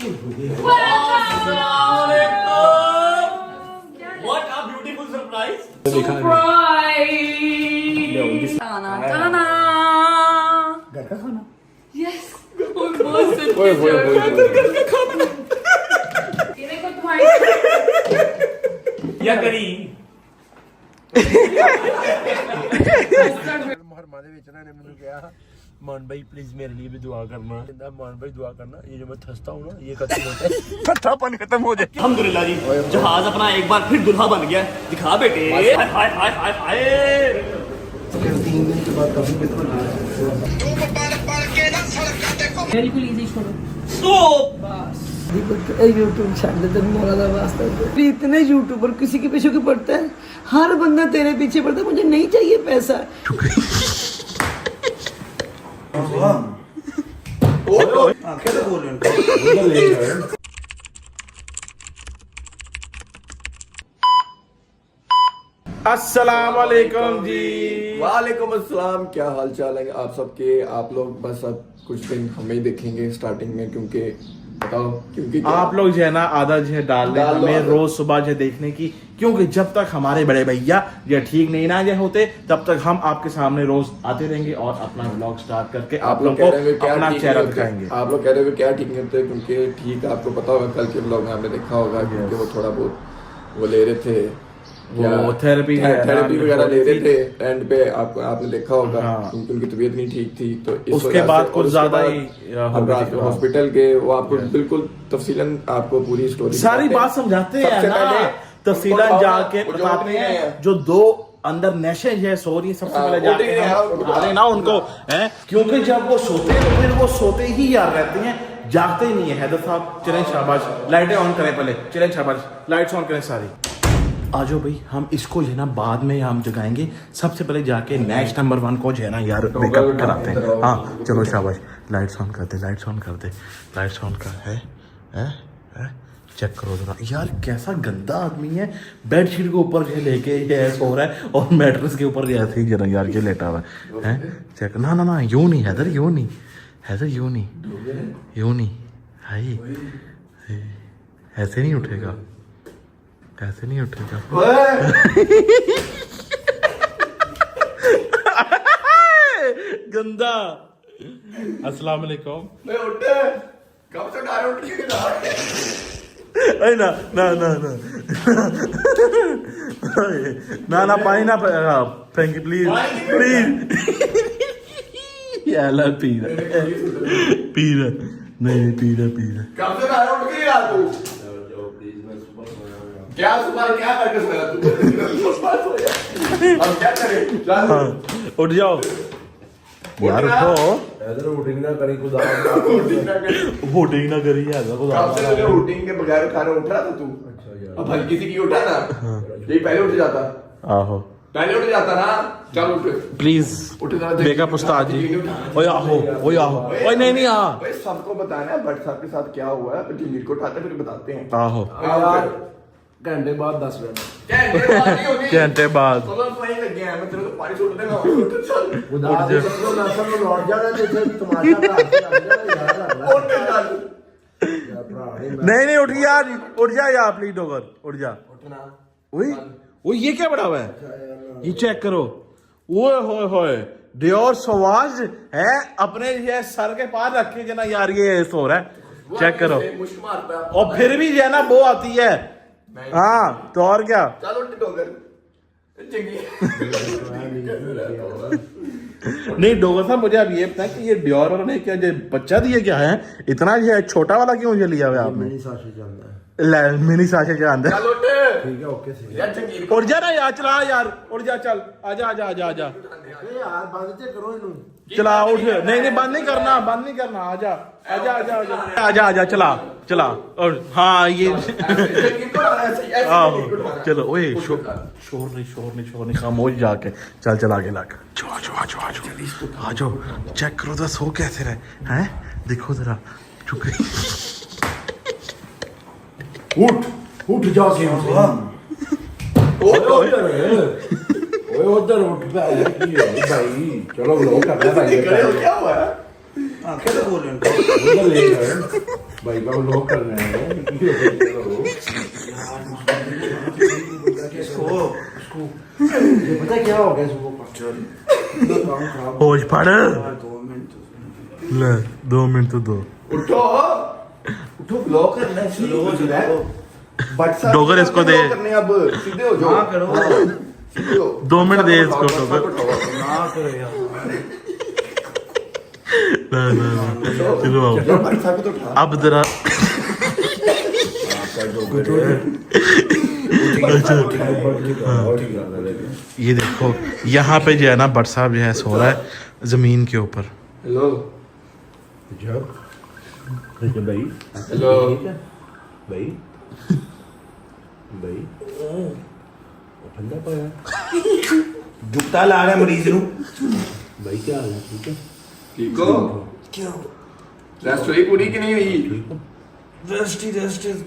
What a beautiful surprise! Surprise! Tana tana! घर का खाना Yes! Oh, बहुत ओए सच्ची ये देखो तुम्हारी या करी मुहर्रमा ਦੇ ਵਿੱਚ ਨਾ ਨੇ ਮੈਨੂੰ ਕਿਹਾ मान भाई प्लीज मेरे लिए भी दुआ करना कहता मान भाई दुआ करना ये जो मैं थसता हूँ ना ये खत्म होता है ठट्ठापन खत्म हो जाए अल्हम्दुलिल्लाह जी जहाज अपना एक बार फिर दुल्हा बन गया दिखा बेटे हाय हाय हाय हाय हाय 3 दिन के बाद काफी बिल्कुल इजी छोड़ो स्टॉप यूट्यूब छाड़ दे मौला दा वास्ता इतने यूट्यूबर किसी के पीछे क्यों पड़ता है हर बंदा तेरे पीछे पड़ता है मुझे नहीं चाहिए पैसा आंखें तो बोल रहे हैं अस्सलाम वालेकुम जी वालेकुम अस्सलाम। क्या हाल चाल है आप सबके। आप लोग बस अब कुछ दिन हमें ही देखेंगे स्टार्टिंग में क्योंकि बताओ क्योंकि आप लोग जो है ना आधा जो है डाल दें हमें रोज सुबह जो देखने की क्योंकि जब तक हमारे बड़े भैया ये ठीक नहीं ना जो होते तब तक हम आपके सामने रोज आते रहेंगे और अपना व्लॉग स्टार्ट करके आप लोग को अपना चेहरा दिखाएंगे। आप लोग कह रहे हो क्या ठीक नहीं होते क्योंकि ठीक आपको पता होगा कल के व्लॉग में आपने देखा होगा क्योंकि वो थोड़ा बहुत वो ले रहे थे वो थेरेपी वगैरह ले रहे थे एंड पे आपने देखा होगा क्योंकि उनकी तबीयत नहीं ठीक थी तो उसके बाद कुछ ज्यादा ही हॉस्पिटल के वो आपको बिल्कुल तफसीलन आपको पूरी स्टोरी सारी बात समझाते हैं ना तफसीलन जाके बताते हैं जो दो अंदर नशे है सो रही सबसे पहले जाके बता देना उनको है क्योंकि जब वो सोते हैं तो फिर वो सोते ही याद रहते हैं जागते ही नहीं है। हैदर साहब चलें शाबाश लाइटें ऑन करें पहले चलें शाबाश लाइट्स ऑन करें सारी आ जाओ भाई हम इसको जो है ना बाद में हम जगाएंगे सबसे पहले जाके नेक्स्ट नंबर 1 को जो है ना यार मेकअप कराते हैं। हाँ चलो शाबाश लाइट्स ऑन कर दे लाइट्स ऑन कर दे लाइट्स ऑन कर है चेक करो जरा यार कैसा गंदा आदमी है बेडशीट के ऊपर जो लेके ये सो रहा है और मैट्रेस के ऊपर ऐसे ही जरा यार ये लेटा हुआ है चेक ना ना ना यूं नहीं हैदर यूं नहीं हाय ऐसे नहीं उठेगा ऐसे नहीं उठेगा गंदा। अस्सलाम वालेकुम कब से उठ ना ना ना ना ना ना पानी ना थैंक यू प्लीज प्लीज याला पी रहा नहीं पी रहा कब से उठ के यार तू क्या सुबह क्या करके सोया तू अब क्या करें उठ जाओ यार उठो इधर वोटिंग ना करी खुदा वोटिंग ना करी यार खुदा कब से तुझे वोटिंग के बगैर खाना उठ रहा था तू अब हल्की सी की उठा ना ये पहले उठ जाता आहो पहले उठ जाता ना चल उठ प्लीज उठ जा मेकअप उस्ताद जी ओए आहो ओए नहीं आ भाई सबको बताना है बट साहब के साथ क्या हुआ है टीम को उठाते फिर बताते हैं आहो यार घंटे बाद 10 मिनट घंटे बाद चलो वहीं लग गया मैं तेरे को पानी छोड़ देगा चल खुदा दे बसलो नासर में लौट जाना तो इसे तमाशा का हाथ लग जाना यार उठ चल नहीं उठ यार उठ जा यार प्लीज डॉगर उठ जा उठना ओए ये क्या बड़ा हुआ है ये चेक करो ओए होए डियोर सवाज है अपने ये सर के पार रखे जना यार ये सो रहा है चेक करो मुश्क मारता है और फिर भी जो है ना वो आती है हाँ तो और क्या चल उठ डोगर चंगी नहीं डोगर साहब मुझे अब ये पता है कि ये डियोर ने क्या जो बच्चा दिया क्या है इतना जो है छोटा वाला क्यों जो लिया हुआ आपने मेरी साशे चलता है मिनी साशे के अंदर चल उठ ठीक है ओके सही यार चंगी उठ जा ना यार चला यार उठ जा चल आजा यार बंद ते करो इनु चला उठ नहीं बंद नहीं करना आजा चला और हाँ ये आहो चलो ओए शोर नहीं खामोश जाके चल आगे लाकर आ जाओ चेक करो तो सो कैसे रहे हैं देखो जरा चुप उठ जा से उधर उठ भाई चलो लोग कर रहा है क्या हुआ है आंखें तो बोल रहे भाई का लोग कर रहे हैं ये पता क्या हो गया इसको होश पड़ ले 2 मिनट तो दो उठो उठो ब्लॉक करना है स्लो हो जाए बट डोगर इसको दे। करने अब सीधे हो जाओ हाँ, करो। सीधे हो 2 मिनट दे इसको डोगर ना करो यार ना चलो आओ यार भाई साहब को तो उठा अब जरा ये देखो यहाँ पे जो है ना भट्ट साहब जो है सो रहा है जमीन के ऊपर। हेलो जब भाई हेलो भाई भाई ठंडा पाया जुगता ला रहा है मरीज नू भाई क्या हाल है ठीक है ठीक हो क्या रेस्ट हुई पूरी कि नहीं हुई रेस्ट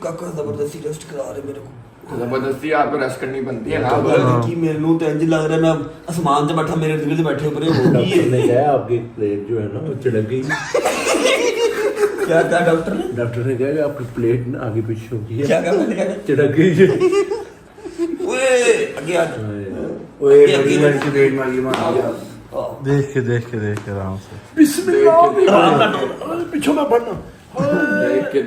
काका जबरदस्ती रेस्ट करा रहे मेरे को जबरदस्ती आपको रेस्ट करनी बनती है ना कि मेनू तो इंज लग रहा है मैं आसमान से बैठा मेरे दिल से बैठे ऊपर हो गई डॉक्टर है ने कहा आपकी प्लेट जो है ना वो चिड़क गई क्या क्या डॉक्टर ने डॉक्टर ने कहा कि आपकी प्लेट ना आगे पीछे हो गई है क्या क्या मैंने कहा चिड़क गई है ओए आगे आ ओए बड़ी लड़की प्लेट मारी मार देख के आराम से बिस्मिल्लाह पीछे में पड़ना देख के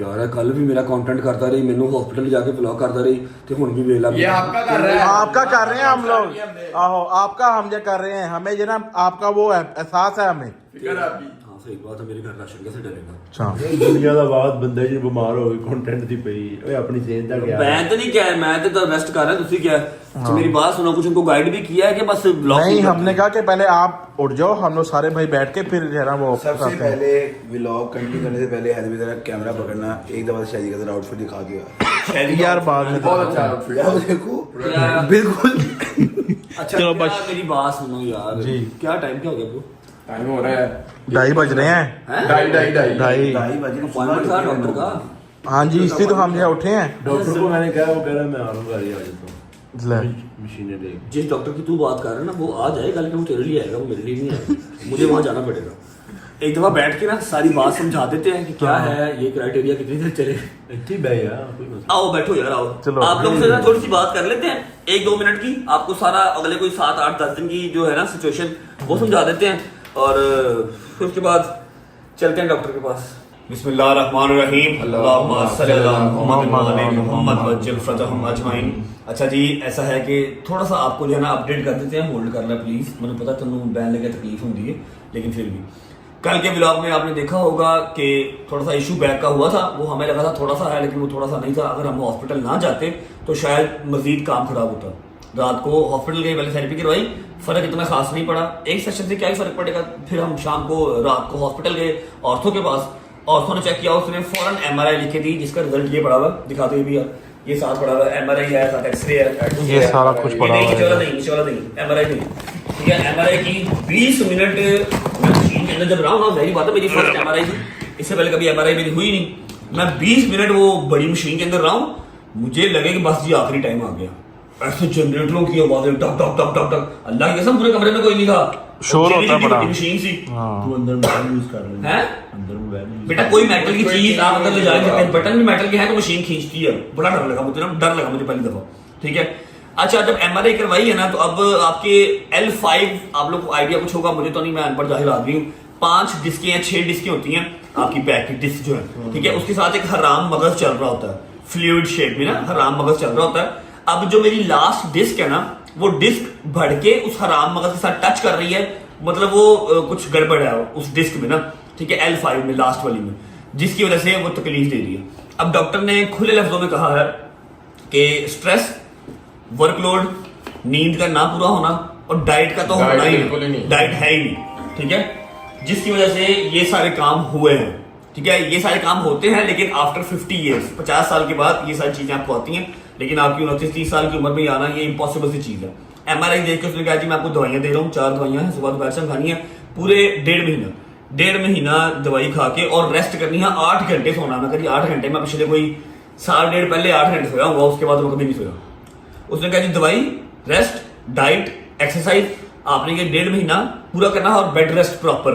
यार कल भी मेरा कंटेंट करता रही मैनू हॉस्पिटल जाके ब्लॉग करता रही ते हुन भी वेला ये आपका कर रहा है आपका कर रहे हैं हम लोग आहो आपका हम जो कर रहे हैं हमें जो ना आपका वो है एहसास है हमें। फिक्र है आपकी हां सही बात है मेरे घर राशन कैसे डलेगा अच्छा दुनिया ਦਾ ਬਾਤ ਬੰਦੇ ਜੀ ਬਿਮਾਰ ਹੋ ਗਏ ਕੰਟੈਂਟ ਦੀ ਪਈ ਓਏ ਆਪਣੀ ਸਿਹਤ ਦਾ क्या मैं तो नहीं क्या है मैं तो रेस्ट कर रहा है तुसी क्या है तो मेरी बात सुनो कुछ उनको गाइड भी किया है कि बस ब्लॉग नहीं हमने कहा कि पहले आप उठ जाओ हम लोग सारे भाई बैठ के फिर जो है ना वो सबसे करते हैं। पहले व्लॉग कंटिन्यू करने से पहले हैदर जरा कैमरा पकड़ना एक दफा शादी का जरा आउटफिट दिखा के यार बाद में बहुत अच्छा outfit है। यार देखो यार। बिल्कुल अच्छा चलो क्या बस। मेरी बात सुनो यार जी। क्या टाइम क्या हो गया ब्रो टाइम हो रहा है 2:30 बज रहे हैं हैं 2:30 2:30 ढाई बजे अपॉइंटमेंट था डॉक्टर का हाँ जी इसलिए तो हम जो उठे हैं डॉक्टर को मैंने कहा वो कह रहा है मैं आ रहा हूँ गाड़ी आ जाता हूँ ले। मशीनें ले जिस डॉक्टर की तू बात कर रहा है ना वो आ जाएगा लेकिन वो तेरे लिए आएगा वो मेरे लिए नहीं आएगा मुझे वहां जाना पड़ेगा एक दफा बैठ के ना सारी बात समझा देते हैं कि क्या है ये क्राइटेरिया कितनी देर चले इतनी बे यार कोई मसला आओ बैठो यार आओ चलो। आप लोग से ना थोड़ी सी बात कर लेते हैं 1-2 मिनट की आपको सारा अगले कोई 7-8-10 दिन की जो है ना सिचुएशन वो समझा देते हैं और फिर उसके बाद चलते हैं डॉक्टर के पास बिस्मिल्लाहिर्रहमानिर्रहीम अल्लाहुम्मा सल्ली अला मुहम्मद वज्जिल फतहम अजमाइन। अच्छा जी ऐसा है कि थोड़ा सा आपको जो है ना अपडेट कर देते हैं होल्ड कर लें प्लीज मुझे पता तुम बैन लगे तकलीफ होती है लेकिन फिर भी कल के ब्लॉग में आपने देखा होगा कि थोड़ा सा इशू बैक का हुआ था वो हमें लगा था थोड़ा सा है लेकिन वो थोड़ा सा नहीं था अगर हम हॉस्पिटल ना जाते तो शायद मजीद काम खराब होता। रात को हॉस्पिटल गए पहले थेरेपी करवाई फर्क इतना खास नहीं पड़ा एक सेशन से क्या ही फर्क पड़ेगा फिर हम शाम को रात को हॉस्पिटल गए ऑर्थो के पास ऑर्थो ने चेक किया उसने फौरन MRI लिखे दी जिसका रिजल्ट ये पड़ा हुआ दिखाते हुए भी यार ये साथ पड़ा हुआ MRI है साथ एक्सरे है ये सारा कुछ पड़ा हुआ है। नीचे वाला नहीं MRI नहीं ठीक है MRI की 20 मिनट मैं मशीन के अंदर जब रहा हूँ ना वही बात है मेरी फर्स्ट MRI थी इससे पहले कभी MRI मेरी हुई नहीं मैं 20 मिनट वो बड़ी मशीन के अंदर रहा हूँ मुझे लगे कि बस जी आखिरी टाइम आ गया ऐसे जनरेटरों की आवाजें टक टक टक टक टक अल्लाह की कसम पूरे कमरे में कोई नहीं था शोर होता है बड़ा। मशीन सी तू अंदर मोबाइल यूज कर ले है अंदर मोबाइल बेटा कोई मेटल की चीज आप अंदर ले जाएंगे बटन भी मेटल के है तो मशीन खींचती है बड़ा डर लगा मुझे ना डर लगा मुझे पहली दफा ठीक है। अच्छा जब MRI करवाई है ना तो अब आपके L5 आप लोग को आइडिया कुछ होगा मुझे तो नहीं मैं अनपढ़ जाहिर आदमी हूँ 5 डिस्कें या 6 डिस्कें होती हैं आपकी बैक की डिस्क जो है ठीक है उसके साथ एक हराम मगज चल रहा होता है फ्लूइड शेप में ना हराम मगज चल रहा होता है। अब जो मेरी लास्ट डिस्क है ना वो डिस्क बढ़ के उस हराम मगज के साथ टच कर रही है मतलब वो कुछ गड़बड़ है उस डिस्क में ना ठीक है L5 में लास्ट वाली में जिसकी वजह से वो तकलीफ दे रही है। अब डॉक्टर ने खुले लफ्जों में कहा है कि स्ट्रेस वर्कलोड नींद का ना पूरा होना और डाइट का तो होना ही नहीं डाइट है ही नहीं ठीक है जिसकी वजह से ये सारे काम हुए हैं ठीक है ये सारे काम होते हैं लेकिन आफ्टर 50 ईयर्स 50 साल के बाद ये सारी चीजें आपको आती हैं लेकिन आपकी 29-30 साल की उम्र में आना ये इम्पॉसिबल सी चीज है। MRI देख के उसने कहा जी मैं आपको दवाइयां दे रहा हूँ 4 दवाइयां हैं सुबह दोपहर शाम खानी है पूरे 1.5 महीना दवाई खा के और रेस्ट करनी है 8 घंटे सोना मैं कभी 8 घंटे में पिछले कोई 1.5 पहले 8 घंटे सोया होगा उसके बाद मैं कभी नहीं सोया। उसने कहा जी दवाई रेस्ट डाइट एक्सरसाइज आपने ये 1.5 महीना पूरा करना है और बेड रेस्ट प्रॉपर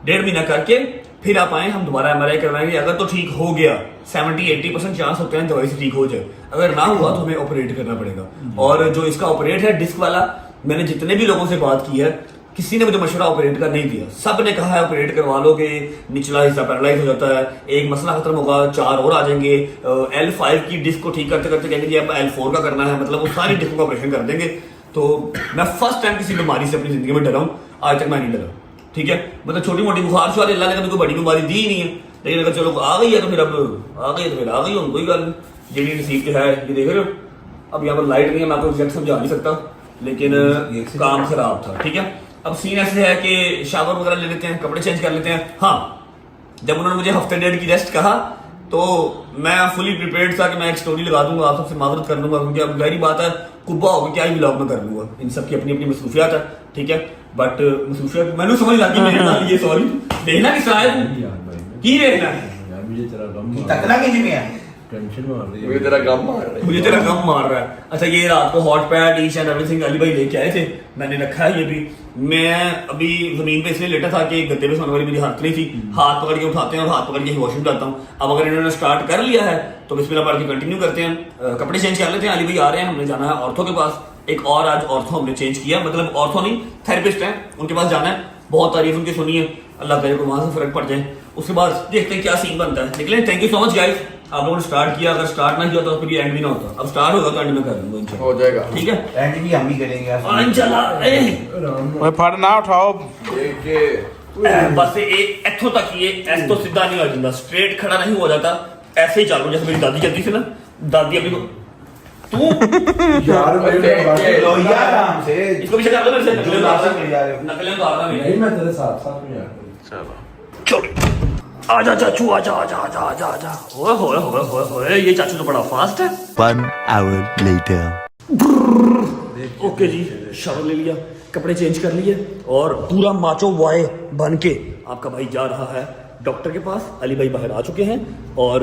1.5 महीना करके फिर आप आए, हम दोबारा MRI करवाएंगे। अगर तो ठीक हो गया 70-80% चांस होते हैं दवाई से ठीक हो जाए, अगर ना हुआ तो हमें ऑपरेट करना पड़ेगा। और जो इसका ऑपरेट है डिस्क वाला, मैंने जितने भी लोगों से बात की है किसी ने मुझे मशवरा ऑपरेट का नहीं दिया, सब ने कहा है ऑपरेट करवा लो कि निचला हिस्सा पैरालाइज हो जाता है, एक मसला खत्म होगा, 4 और आ जाएंगे। L5 की डिस्क को ठीक करते करते कहेंगे अब L4 का करना है, मतलब वो सारी डिस्क का ऑपरेशन कर देंगे। तो मैं फर्स्ट टाइम किसी बीमारी से अपनी जिंदगी में डरा हूँ, आज तक मैं नहीं डरा। ठीक है, मतलब छोटी मोटी बुखार शुखार अल्लाह ने कभी कोई बड़ी बीमारी दी ही नहीं है, लेकिन अगर चलो आ गई है तो फिर अब आ गई तो फिर आ गई, कोई गल नहीं। जी नसीब के है, ये देख रहे हो। अब यहाँ पर लाइट नहीं है, मैं आपको एग्जैक्ट समझा नहीं सकता, लेकिन काम खराब था। ठीक है, अब सीन ऐसे है कि शावर वगैरह ले लेते हैं, कपड़े चेंज कर लेते हैं। हाँ, जब उन्होंने मुझे हफ्ते 1.5 की रेस्ट कहा तो मैं फुली प्रिपेयर्ड था कि मैं एक स्टोरी लगा दूंगा, आप सबसे माजरत कर लूंगा, क्योंकि अब जाहिर बात है कुब्बा होगा क्या ही व्लॉग में कर लूंगा, इन सबकी अपनी अपनी मसरूफियात है। ठीक है, बट मसरूफियात मैंने समझ लगी मेरे नाल ये, सॉरी देखना किस तरह है की देखना है, मुझे तेरा गम तकना किसी में है, टेंशन मार रही है, मुझे तेरा गम मार रहा है। मुझे तेरा गम मार रहा है। अच्छा, ये रात को hot pad each and everything Ali भाई लेके आए थे, मैंने रखा है ये भी। मैं अभी जमीन पे इसलिए लेटा था कि गद्दे पे सोने वाली मेरी हाथ नहीं थी, हाथ पकड़ के उठाते हैं और हाथ पकड़ के वॉशरूम जाता हूँ। अब अगर इन्होंने स्टार्ट कर लिया है तो बिस्मिल्लाह पढ़ के कंटिन्यू करते हैं, कपड़े चेंज कर लेते हैं। अली भाई आ रहे हैं, हमने जाना है ऑर्थो के पास। एक और आज ऑर्थो हमने चेंज किया, मतलब ऑर्थो नहीं थेरेपिस्ट है, उनके पास जाना है। बहुत तारीफ उनकी सुनी है, अल्लाह करे को वहां से फर्क पड़ जाए। उसके बाद देखते हैं क्या सीन बनता है, निकले। Thank you so much guys, आप लोगों ने स्टार्ट किया, अगर स्टार्ट ना किया तो फिर ये एंड भी ना होता। अब स्टार्ट होगा तो एंड में कर दूंगा इंशाल्लाह, हो जाएगा। ठीक है। एंड भी हम ही करेंगे यार। इंशाल्लाह फड़ ना उठाओ, बस एक इथों तक ये ऐसे तो सीधा नहीं हो जाता, स्ट्रेट खड़ा नहीं हो जाता, ऐसे ही चालू जैसे मेरी दादी चलती थी ना। दादी अपनी को तू यार मेरे लो यार आराम से, इसको पीछे कर लो मेरे से, नकलें नहीं नकलें तो आता नहीं, नहीं। मैं तेरे साथ साथ में यार। चलो आजा चाचू, आजा आजा आजा आजा आजा। ओए होए होए होए होए, ये चाचू तो बड़ा फास्ट है। 1 hour later. ओके जी, शावर ले लिया, कपड़े चेंज कर लिए और पूरा माचो बॉय बन के आपका भाई जा रहा है डॉक्टर के पास। अली भाई बाहर आ चुके हैं और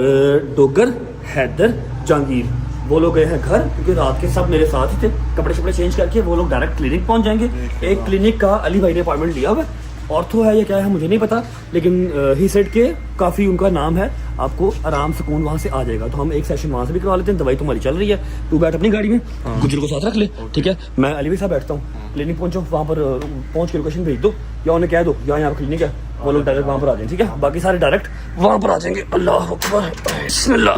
डोगर, हैदर, जहांगीर वो लोग गए हैं घर, क्योंकि रात के सब मेरे साथ ही थे। कपड़े शपड़े चेंज करके वो लोग डायरेक्ट क्लिनिक पहुंच जाएंगे। एक क्लिनिक का अली भाई ने अपॉइंटमेंट लिया हुआ है, ऑर्थो है या क्या है मुझे नहीं पता, लेकिन ही सेड के काफ़ी उनका नाम है, आपको आराम सुकून वहाँ से आ जाएगा। तो हम एक सेशन वहाँ से भी करवा लेते हैं। दवाई तुम्हारी चल रही है, तू बैठ अपनी गाड़ी में, गुजर को साथ रख ले। ठीक है, मैं अली भाई साहब बैठता हूँ, क्लिनिक पहुँचो, वहाँ पर पहुँच के लोकेशन भेज दो या उन्हें कह दो यहाँ क्लिनिक है, वो लोग डायरेक्ट वहाँ पर आ जाएंगे। ठीक है, बाकी सारे डायरेक्ट वहाँ पर आ जाएंगे। अल्लाह अकबर, बिस्मिल्लाह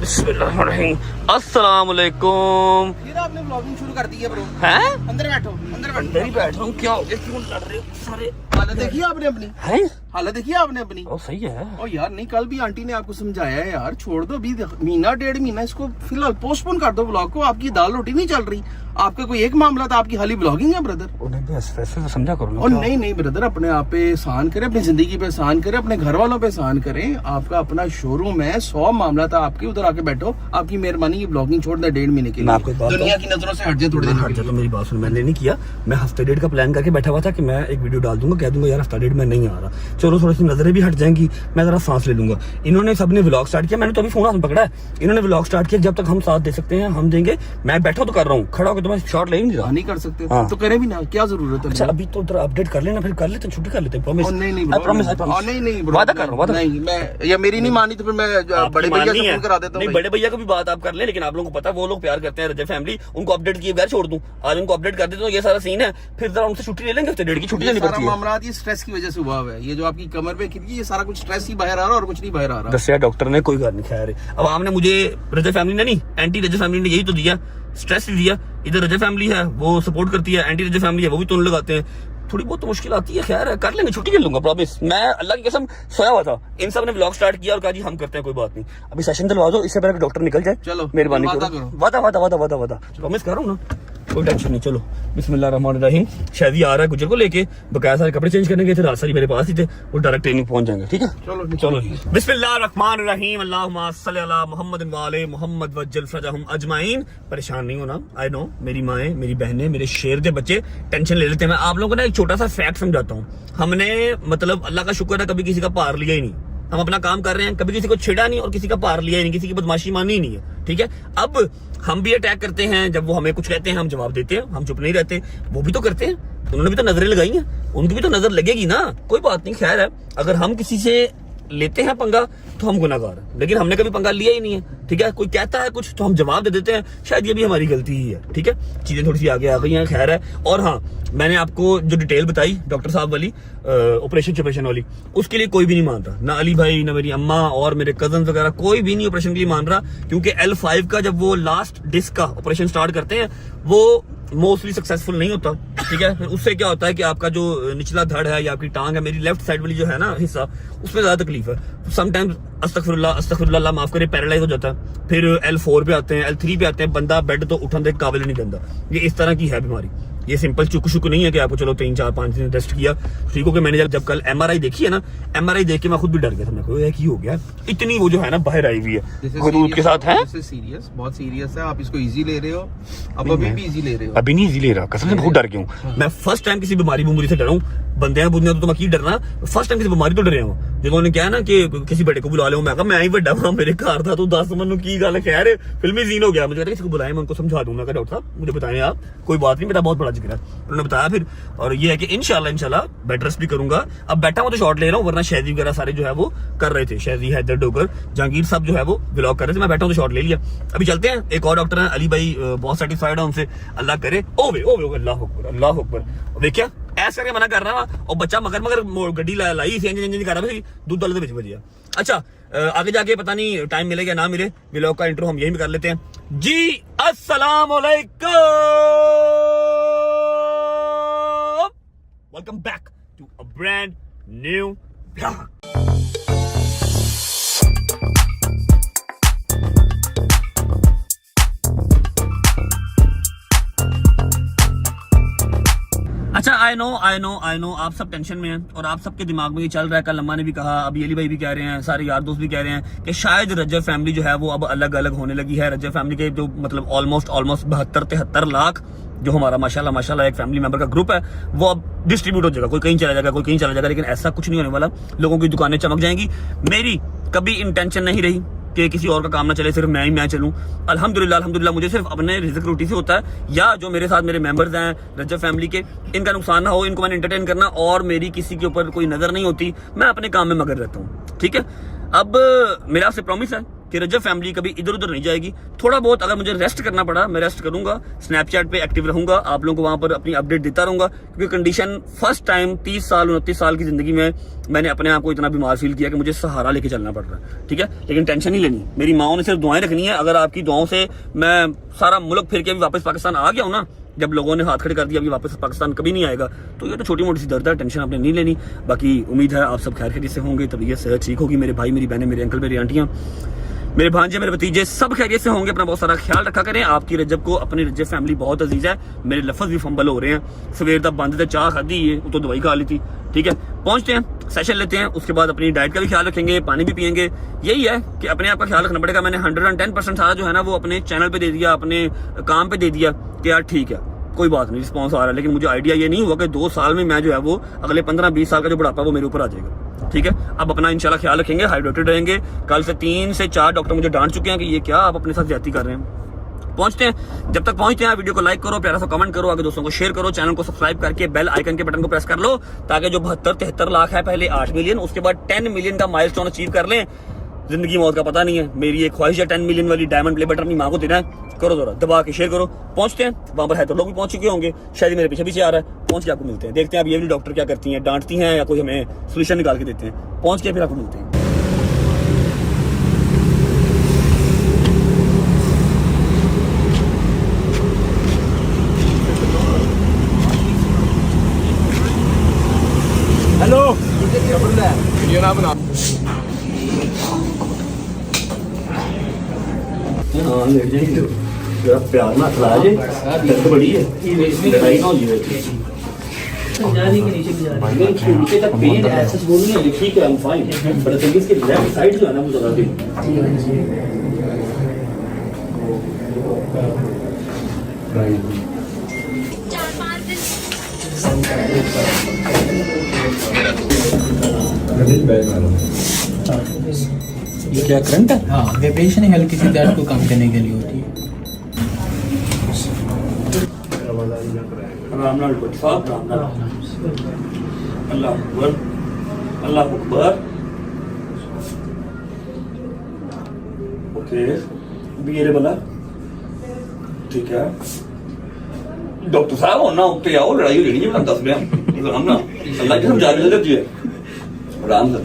बिस्मिल्लाहिर्रहमानिर्रहीम, अस्सलाम वालेकुम। फिर आपने ब्लॉगिंग शुरू कर दी है ब्रो। हैं? अंदर बैठो, अंदर बैठो। अंदर ही बैठ रहा हूँ, क्या हो गया, क्यों लड़ रहे हो सारे? हालत देखी आपने अपनी, हैं? हालत देखी आपने अपनी। ओ सही है। ओ यार नहीं, कल भी आंटी ने आपको समझाया है यार, छोड़ दो अभी महीना 1.5 महीना इसको फिलहाल पोस्टपोन कर दो ब्लॉग को। आपकी दाल रोटी नहीं चल रही, आपका कोई एक मामला था, आपकी खाली ब्लॉगिंग है ब्रदर। वैसे समझा करो ना। और नहीं नहीं ब्रदर, अपने आप पे एहसान करें, अपनी जिंदगी पे एहसान करें, अपने घर वालों पे एहसान करें। आपका अपना शोरूम है, 100 मामला था आपके, उधर आके बैठो। आपकी मेहरबानी की ब्लॉगिंग छोड़ दे 1.5 महीने के मैं आपको एक लिए, बात दुनिया की नजरों से हट जाए थोड़े दिन हट जा। तो मेरी बात सुन, मैंने नहीं किया, मैं हफ्ते 1.5 का प्लान करके बैठा हुआ था कि मैं एक वीडियो डाल दूंगा, कह दूंगा यार हफ्ता 1.5 मैं नहीं आ रहा, चलो थोड़ी सी नजरें भी हट जाएंगी, मैं जरा सांस ले लूंगा। इन्होंने सबने व्लॉग स्टार्ट किया, मैंने तो अभी फोन हाथ में पकड़ा है, इन्होंने व्लॉग स्टार्ट किया। जब तक हम साथ दे सकते हैं हम देंगे, मैं बैठा तो कर रहा हूँ, खड़ा होकर तो मैं शॉट ले ही नहीं रहा। नहीं कर सकते हाँ। तो करें भी ना, क्या जरूरत है। अच्छा अभी तो उधर अपडेट कर लेना, फिर कर लेते हैं, छुट्टी कर लेते हैं, प्रॉमिस। नहीं नहीं I promise, I bro, promise. नहीं नहीं bro, वादा कर रहा हूं, वादा। नहीं, मैं या मेरी नहीं मानी तो फिर मैं बड़े भैया से फोन करा देता हूँ। नहीं, बड़े भैया को भी बात आप कर ले, लेकिन आप लोगों को पता है वो लोग प्यार करते हैं, रजब फैमिली, उनको अपडेट किए बगैर छोड़ दूं। आज उनको अपडेट कर देता हूं, ये सारा सीन है, फिर जरा उनसे छुट्टी ले लेंगे, हफ्ते 1.5 की छुट्टी लेनी पड़ती है। मामला ये स्ट्रेस की वजह से हुआ है, ये जो आपकी कमर पे खिड़की, ये सारा कुछ स्ट्रेस ही बाहर आ रहा है और कुछ नहीं बाहर आ रहा। दसिया डॉक्टर ने, कोई बात नहीं, खैर अब आपने मुझे रजब फैमिली ने नहीं, एंटी रजब फैमिली ने यही तो दिया, स्ट्रेस ही दिया। इधर रजब फैमिली है वो सपोर्ट करती है, एंटी रजब फैमिली है वो भी तो लगाते हैं। थोड़ी बहुत तो मुश्किल आती है, खैर कर लेंगे, छुट्टी कर लूंगा, प्रॉमिस। मैं अल्लाह की कसम सोया हुआ था, इन सब ने व्लॉग स्टार्ट किया और कहा जी हम करते हैं, कोई बात नहीं। अभी सेशन दिलवा दो, इससे पहले डॉक्टर निकल जाए। चलो मेहरबानी वादा करो, करो। वादा वादा वादा वादा वादा, प्रॉमिस कर रहा हूँ ना, कोई टेंशन नहीं। चलो बिस्मिल्लाहिर्रहमानिर्रहीम। शादी आ रहा है गुजर को लेके, बकाया सारे कपड़े चेंज करने गए थे, रात सारी मेरे पास ही थे, वो डायरेक्ट ट्रेनिंग पहुंच जाएंगे। ठीक है, चलो चलो बिस्मिल्लाहिर्रहमानिर्रहीम, अल्लाहुम्मा सल्ली अला मुहम्मद व आले मुहम्मद वज्जल फरजहुम अजमाइन। परेशान नहीं होना, आई नो, मेरी माएँ, मेरी बहनें, मेरे शेर के बच्चे टेंशन ले लेते हैं। मैं आप लोगों को ना एक छोटा सा फैक्ट समझाता हूँ। हमने मतलब अल्लाह का शुक्र है कभी किसी का पार लिया ही नहीं, हम अपना काम कर रहे हैं, कभी किसी को छेड़ा नहीं और किसी का पार लिया ही नहीं, किसी की बदमाशी मानी ही नहीं है। ठीक है, अब हम भी अटैक करते हैं, जब वो हमें कुछ कहते हैं हम जवाब देते हैं, हम चुप नहीं रहते, वो भी तो करते हैं। उन्होंने भी तो नजरें लगाई हैं, उनकी भी तो नजर लगेगी ना, कोई बात नहीं, खैर है। अगर हम किसी से लेते हैं पंगा तो हम गुनाहगार हैं, लेकिन हमने कभी पंगा लिया ही नहीं है, ठीक है। कोई कहता है कुछ तो हम जवाब दे देते हैं, शायद ये भी हमारी गलती ही है, ठीक है। चीजें थोड़ी सी आगे आ गई हैं, खैर है। और हाँ, मैंने आपको जो डिटेल बताई डॉक्टर साहब वाली, ऑपरेशन वाली, उसके लिए कोई भी नहीं मान रहा, ना अली भाई, ना मेरी अम्मा और मेरे कजन वगैरह, कोई भी नहीं ऑपरेशन के लिए मान रहा, क्योंकि L5 का जब वो लास्ट डिस्क का ऑपरेशन स्टार्ट करते हैं वो मोस्टली सक्सेसफुल नहीं होता, ठीक है। फिर उससे क्या होता है कि आपका जो निचला धड़ है या आपकी टांग है, मेरी लेफ्ट साइड वाली जो है ना हिस्सा, उसमें ज्यादा तकलीफ है। समटाइम्स अस्तगफिरुल्लाह अल्लाह माफ करे, पैरालाइज हो जाता है। फिर L4 पे आते हैं, L3 पे आते हैं, बंदा बेड तो उठने के काबिल नहीं बनता। ये इस तरह की है बीमारी, ये सिंपल चुक नहीं है कि आपको चलो 3 4 5 दिन टेस्ट किया ठीक हो गया। मैंने जब कल MRI देखी है ना, MRI देख के मैं खुद भी डर गया था, मैं कहा क्या हो गया, इतनी वो जो है ना बाहर आई हुई है, हदूद के साथ है। सीरियस, बहुत सीरियस है, आप इसको इजी ले रहे हो, अब अभी भी इजी ले रहे हो। अभी नहीं इजी ले रहा, कसम से बहुत डर गया हूँ। मैं फर्स्ट टाइम किसी बीमारी से डरा हूँ। बंदे बुंदे तो मैं की डरना, फर्स्ट टाइम किसी बीमारी तो डरे हूँ। जब उन्होंने कहा ना कि किसी बड़े को बुला लो, मैं कहा मैं ही बड़ा वहां मेरे घर था, तो 10 मनु की गल, खैर फिल्मी सीन हो गया। मुझे कहते किसी को बुलाया, मैं उनको समझा दूंगा कि डॉक्टर साहब मुझे बताएं आप, कोई बात नहीं, मेरा बहुत बड़ा जिक्र है। उन्होंने बताया फिर, और ये है कि इंशाल्लाह बेड रेस्ट भी करूंगा। अब बैठा हूं तो शॉट ले रहा हूँ, वरना शहदी वगैरह सारे जो है वो कर रहे थे, शहदी हैदर डोगर जहांगीर साहब जो है वो व्लॉग कर रहे थे, मैं बैठा हूं तो शॉट ले लिया। अभी चलते हैं, एक और डॉक्टर है अली भाई, बहुत सेटिस्फाइड है उनसे, अल्लाह करे। ओवे अल्लाह अकबर, देखिया ऐसा करके मना कर रहा है, और बच्चा मगर गड्डी लाई थी, इंजन कर रहा था, दूध वाले बच गया। अच्छा, आगे जाके पता नहीं टाइम मिलेगा ना मिले, व्लॉग का इंट्रो हम यही भी कर लेते हैं जी। अस्सलाम वालेकुम, welcome back to a brand new vlog. अच्छा, आई नो आप सब टेंशन में हैं और आप सबके दिमाग में ये चल रहा है, कल अम्मा ने भी कहा, अभी अली भाई भी कह रहे हैं, सारे यार दोस्त भी कह रहे हैं कि शायद रजब फैमिली जो है वो अब अलग अलग होने लगी है। रजब फैमिली के जो मतलब ऑलमोस्ट 72-73 लाख जो हमारा माशाल्लाह एक फैमिली मेंबर का ग्रुप है, वो अब डिस्ट्रीब्यूट हो जाएगा, कोई कहीं चला जाएगा, कोई कहीं चला जाएगा, लेकिन ऐसा कुछ नहीं होने वाला। लोगों की दुकानें चमक जाएंगी। मेरी कभी इंटेंशन नहीं रही कि किसी और का काम ना चले, सिर्फ मैं चलूं। अल्हम्दुलिल्लाह मुझे सिर्फ अपने रिज़्क रोटी से होता है, या जो मेरे साथ मेरे मेंबर्स हैं रजब फैमिली के, इनका नुकसान ना हो, इनको मैंने एंटरटेन करना, और मेरी किसी के ऊपर कोई नजर नहीं होती, मैं अपने काम में मगन रहता हूँ, ठीक है। अब मेरा आपसे प्रॉमिस है कि रजब फैमिली कभी इधर उधर नहीं जाएगी। थोड़ा बहुत अगर मुझे रेस्ट करना पड़ा, मैं रेस्ट करूंगा, स्नैपचैट पे एक्टिव रहूंगा, आप लोगों को वहां पर अपनी अपडेट देता रहूंगा, क्योंकि कंडीशन फर्स्ट टाइम 29 साल की जिंदगी में मैंने अपने आप को इतना बीमार फील किया कि मुझे सहारा लेके चलना पड़ रहा है, ठीक है। लेकिन टेंशन नहीं लेनी, मेरी माओ ने सिर्फ दुआएं रखनी है। अगर आपकी दुआओं से मैं सारा मुल्क फिर के भी वापस पाकिस्तान आ गया हूँ ना, जब लोगों ने हाथ खड़े कर दिया अभी वापस पाकिस्तान कभी नहीं आएगा, तो ये तो छोटी मोटी सी दर्द है, टेंशन आपने नहीं लेनी। बाकी उम्मीद है आप सब खैर खैरियत से होंगे, तबीयत सेहत ठीक होगी, मेरे भाई मेरी बहनें मेरे अंकल मेरी आंटियां मेरे भांजे मेरे भतीजे सब खैरियत से होंगे। अपना बहुत सारा ख्याल रखा करें। आपकी रजब को अपनी रजब फैमिली बहुत अजीज है। मेरे लफ्ज भी फंबल हो रहे हैं, सवेर दा बंद चाह खाधी है, तो दवाई खा ली थी, ठीक है। पहुंचते हैं, सेशन लेते हैं, उसके बाद अपनी डाइट का भी ख्याल रखेंगे, पानी भी पियेंगे। यही है कि अपने आप का ख्याल रखना पड़ेगा। मैंने 110% सारा जो है ना वो अपने चैनल पे दे दिया, अपने काम पे दे दिया कि यार ठीक है कोई बात नहीं, रिस्पॉन्स आ रहा है। लेकिन मुझे आइडिया ये नहीं हुआ कि 2 साल में मैं जो है वो अगले 15-20 साल का जो बुढ़ापा वो मेरे ऊपर आ जाएगा, ठीक है। अब अपना इंशाल्लाह ख्याल रखेंगे, हाइड्रेटेड रहेंगे। कल से 3 से 4 डॉक्टर मुझे डांट चुके हैं कि ये क्या आप अपने साथ ज्यादती कर रहे हैं। पहुंचते हैं, जब तक पहुंचते हैं वीडियो को लाइक करो, प्यारा सा कमेंट करो, आगे दोस्तों को शेयर करो, चैनल को सब्सक्राइब करके बेल आइकन के बटन को प्रेस कर लो, ताकि जो 72-73 लाख है, पहले 8 मिलियन, उसके बाद 10 मिलियन का माइलस्टोन अचीव कर लें। जिंदगी मौत का पता नहीं है, मेरी एक ख्वाहिश है 10 मिलियन वाली डायमंड प्ले बटन अपनी माँ को देना है। करो जरा दबा के शेयर करो। पहुंचते हैं, वहां पर है तो लोग भी पहुंच चुके होंगे, शायद मेरे पीछे आ रहा है। पहुंच के आपको मिलते हैं, देखते हैं अब ये भी डॉक्टर क्या करती हैं, डांटती हैं या कोई हमें सोल्यूशन निकाल के देते हैं। पहुंच के फिर आपको मिलते हैं। हेलो, ये ना बना हाँ लेट जाएंगे, जरा प्यार ना खिलाया जे, दर्द बड़ी है, लड़ाई ना हो जाए। नीचे तक पेन ऐसा बोल नहीं है, ठीक है I am fine, but thing is कि लेफ्ट साइड जो है ना वो ज्यादा पेन। ये क्या करंट है? हाँ, वेब्रेशन है हल्की सी, दर्द को कम करने के लिए होती है। आराम नाल डॉक्टर साहब, आराम नाल। अल्लाह अकबर, अल्लाह अकबर। ओके, भी ये वाला ठीक है। डॉक्टर साहब होना उत्ते आओ, लड़ाई हो जानी है, मैं दस रहा आराम ना। अल्लाह की समझा के दे आराम से।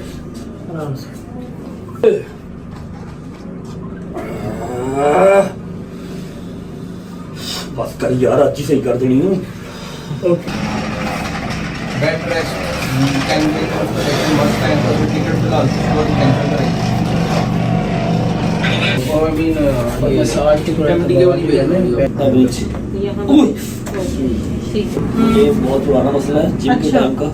बस कर यार, आज ही सही कर देनी है। Bed rest can be must time for the ticket फिलहाल कैंसिल करें। और आई मीन मसाज की कमेटी के वाली भेजना ओए, ये बहुत पुराना मसला है जिम के टाइम का,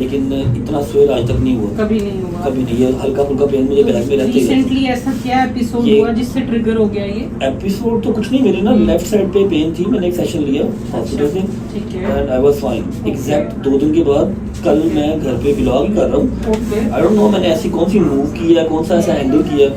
लेकिन इतना स्वेर आज तक नहीं हुआ, कभी नहीं हुआ। कभी नहीं। ये हल्का फुल्का पेन मुझे बैक में रहते हैं। रिसेंटली ऐसा क्या एपिसोड ये- हुआ जिससे ट्रिगर हो गया ये? एपिसोड तो कुछ नहीं, मेरे ना लेफ्ट साइड पे पेन थी, मैंने एक सेशन लिया हॉस्पिटल से ठीक है। And I was fine. Exact 2 दिन के बाद कल मैं घर पे व्लॉग कर रहा हूँ। ओके। आई डोंट नो मैंने ऐसी कौन सी मूव की है, कौन सा ऐसा एंगल किया,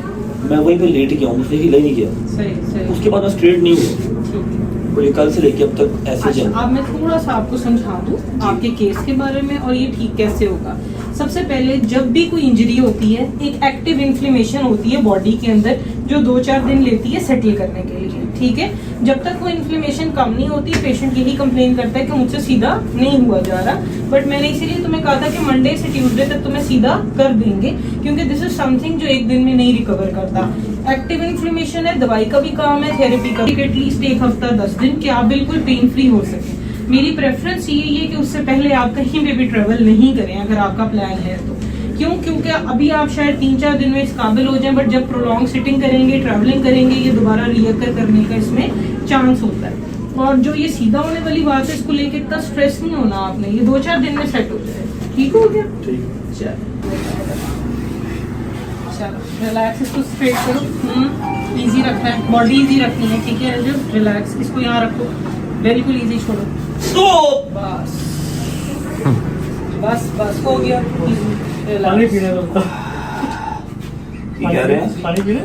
मैं वहीं पे लेट गया हूँ, मुझसे हिला ही नहीं गया। सही सही। उसके बाद मैं स्ट्रेट नहीं हुआ, ठीक है। और ये कल से लेके अब तक ऐसे अच्छा, चल। अब मैं थोड़ा सा आपको समझा दूं आपके केस के बारे में और ये ठीक कैसे होगा। सबसे पहले जब भी कोई इंजरी होती है, एक एक्टिव इन्फ्लेमेशन होती है बॉडी के अंदर जो 2-4 दिन लेती है सेटल करने के लिए, ठीक है। जब तक वो इन्फ्लेमेशन कम नहीं होती, पेशेंट यही कंप्लेन करता है कि मुझसे सीधा नहीं हुआ जा रहा। बट मैंने इसीलिए तुम्हें कहा था कि मंडे से ट्यूसडे तक तुम्हें सीधा कर देंगे, क्योंकि दिस इज समथिंग जो एक दिन में नहीं रिकवर करता। एक्टिव इन्फ्लेमेशन है, दवाई का भी काम है, थेरेपी का भी। एटलीस्ट 1 हफ्ता 10 दिन कि आप बिल्कुल पेन फ्री हो सके। मेरी प्रेफरेंस यही है कि उससे पहले आप कहीं पे भी ट्रेवल नहीं करें अगर आपका प्लान है तो। क्यों? क्योंकि अभी आप शायद 3-4 दिन में इस काबिल हो जाएं, बट जब प्रोलॉन्ग सिटिंग करेंगे, ट्रैवलिंग करेंगे, ये दोबारा रिअकर करने का इसमें चांस होता है। और जो ये सीधा होने वाली बात है, इसको लेके इतना स्ट्रेस नहीं होना आपने, ये 2-4 दिन में सेट हो जाए। ठीक हो गया? चलो रिलैक्स, इसको स्ट्रेट करो। इजी रखना है, बॉडी इजी रखनी है, ठीक है। जो रिलैक्स, इसको यहाँ रखो, बिल्कुल इजी छोड़ो। बस बस बस हो गया। पानी पीने दो। कह रहे हैं पानी पीने,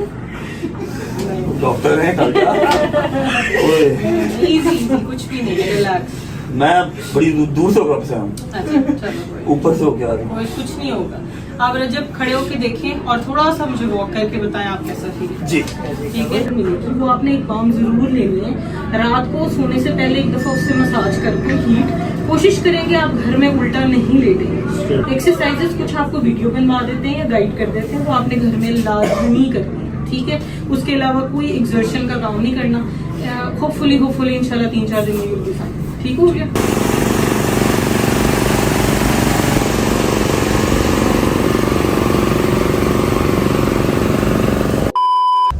डॉक्टर हैं डॉक्टर। इजी इजी, कुछ भी नहीं है, रिलैक्स। मैं बड़ी दूर से होकर से हूँ, अच्छा चलो, ऊपर से होके आ रहा हूँ। कोई कुछ नहीं होगा। आप रजब खड़े होके देखें और थोड़ा सा मुझे वॉक करके बताएं आप कैसा फील। जी ठीक है। तो आपने एक बाम जरूर लेनी है, रात को सोने से पहले एक दफा उससे मसाज करके हीट कोशिश करेंगे आप घर में उल्टा नहीं लेटेंगे। एक्सरसाइजेस कुछ आपको वीडियो बनवा देते हैं या गाइड कर देते हैं, वो आपने घर में लाजमी करनी है, ठीक है। उसके अलावा कोई एक्सर्शन का काम नहीं करना। होपफुली इंशाल्लाह 3-4 दिन में you'll be fine। ठीक हो गया?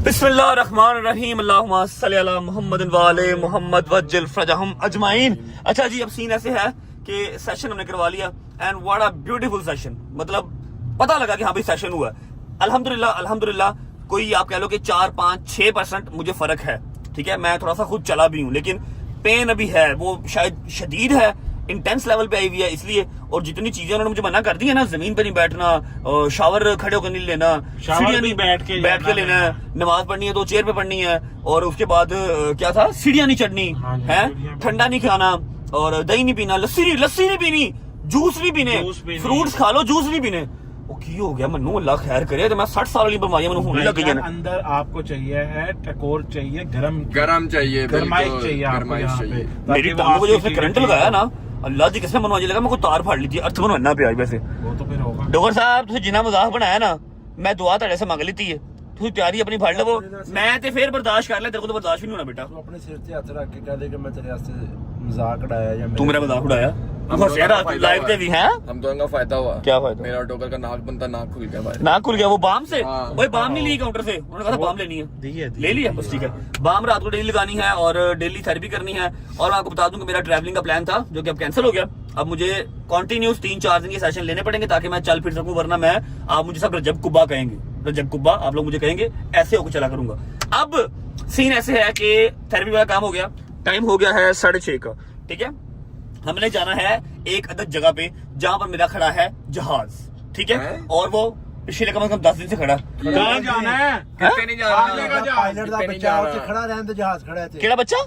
बिस्मिल्लाहिर्रहमानिर्रहीम, अल्लाहुम्मा सल्ली अला मुहम्मद व आले मुहम्मद वज्जिल फरजहम अजमाइन। अच्छा जी, अब सीन ऐसे है कि सेशन हमने करवा लिया and what a beautiful session. मतलब पता लगा कि हाँ भाई सेशन हुआ। अल्हम्दुलिल्लाह कोई आप कह लो कि 4-5-6% मुझे फर्क है, ठीक है। मैं थोड़ा सा खुद चला भी हूँ, लेकिन पेन अभी है, वो शायद शदीद है, इंटेंस लेवल पे आई हुई है इसलिए। और जितनी चीजें उन्होंने मुझे मना कर दी है ना, जमीन पे नहीं बैठना, शावर खड़े होकर नहीं लेना, सीढ़ियां नहीं बैठ के लेना है, नमाज पढ़नी है तो चेयर पे पढ़नी है, और उसके बाद क्या था, सीढ़ियां नहीं चढ़नी है, ठंडा नहीं खाना, और दही नहीं पीना, लस्सी नहीं पीनी, जूस नहीं पीने, फ्रूट्स खा लो, जूस नहीं पीने। की हो गया मनु, अल्लाह खैर करे। तो मैं 60 साल वाली बीमारियां मैंने होने लग गई है। अंदर आपको चाहिए है टकोर चाहिए, गरम चाहिए, गरमाइश चाहिए आपको यहाँ पे। मेरी टांगों को जो उसने करंट लगाया ना, अल्लाह जी किसने मनवा लगा, मैं कोई तार फाड़ ली थी, अर्थ बनवाना पे आज। वैसे वो तो फिर होगा। डॉक्टर साहब तुझे जिन्ना मजाक बनाया ना, मैं दुआ तेरे से मांग ली है, तू तैयारी अपनी फाड़ लवो, मैं ते फिर बर्दाश्त कर ले, तेरे को तो बर्दाश्त भी नहीं होना बेटा। तू अपने सिर ते हथ रख के कह दे कि मैं तेरे वास्ते मजाक उड़ाया या तू मेरा मजाक उड़ाया, लाइव पे भी है। हम दोनों का फायदा हुआ। क्या फायदा? मेरा डॉक्टर का नाक बनता, नाक खुल गया भाई। नाक खुल गया, वो बाम से। हाँ। वही बाम नहीं ली काउंटर से, उन्होंने कहा था बाम लेनी है, ले लिया बस, ठीक है। बाम रात को डेली लगानी है और डेली थेरेपी करनी है। और मैं आपको बता दूं कि मेरा ट्रैवलिंग का प्लान था जो कि अब कैंसिल हो गया। अब मुझे कंटिन्यूस 3-4 दिन के सेशन लेने पड़ेंगे ताकि मैं चल फिर सकूं, वरना मैं, आप मुझे सब रजब कुब्बा कहेंगे, रजब कुब्बा आप लोग मुझे कहेंगे, ऐसे होकर चला करूंगा। अब सीन ऐसे है कि थेरेपी वाला काम हो गया, टाइम हो गया है 6:30 का, ठीक है। हमने जाना है एक अदद जगह पे जहां पर मेरा खड़ा है जहाज, ठीक है। और वो पिछले कम से कम 10 दिन से खड़ा। कहाँ जाना है? कितने नहीं जा रहा, पायलट दा बच्चा उत्ते खड़ा रहन ते जहाज खड़ा है। केड़ा बच्चा?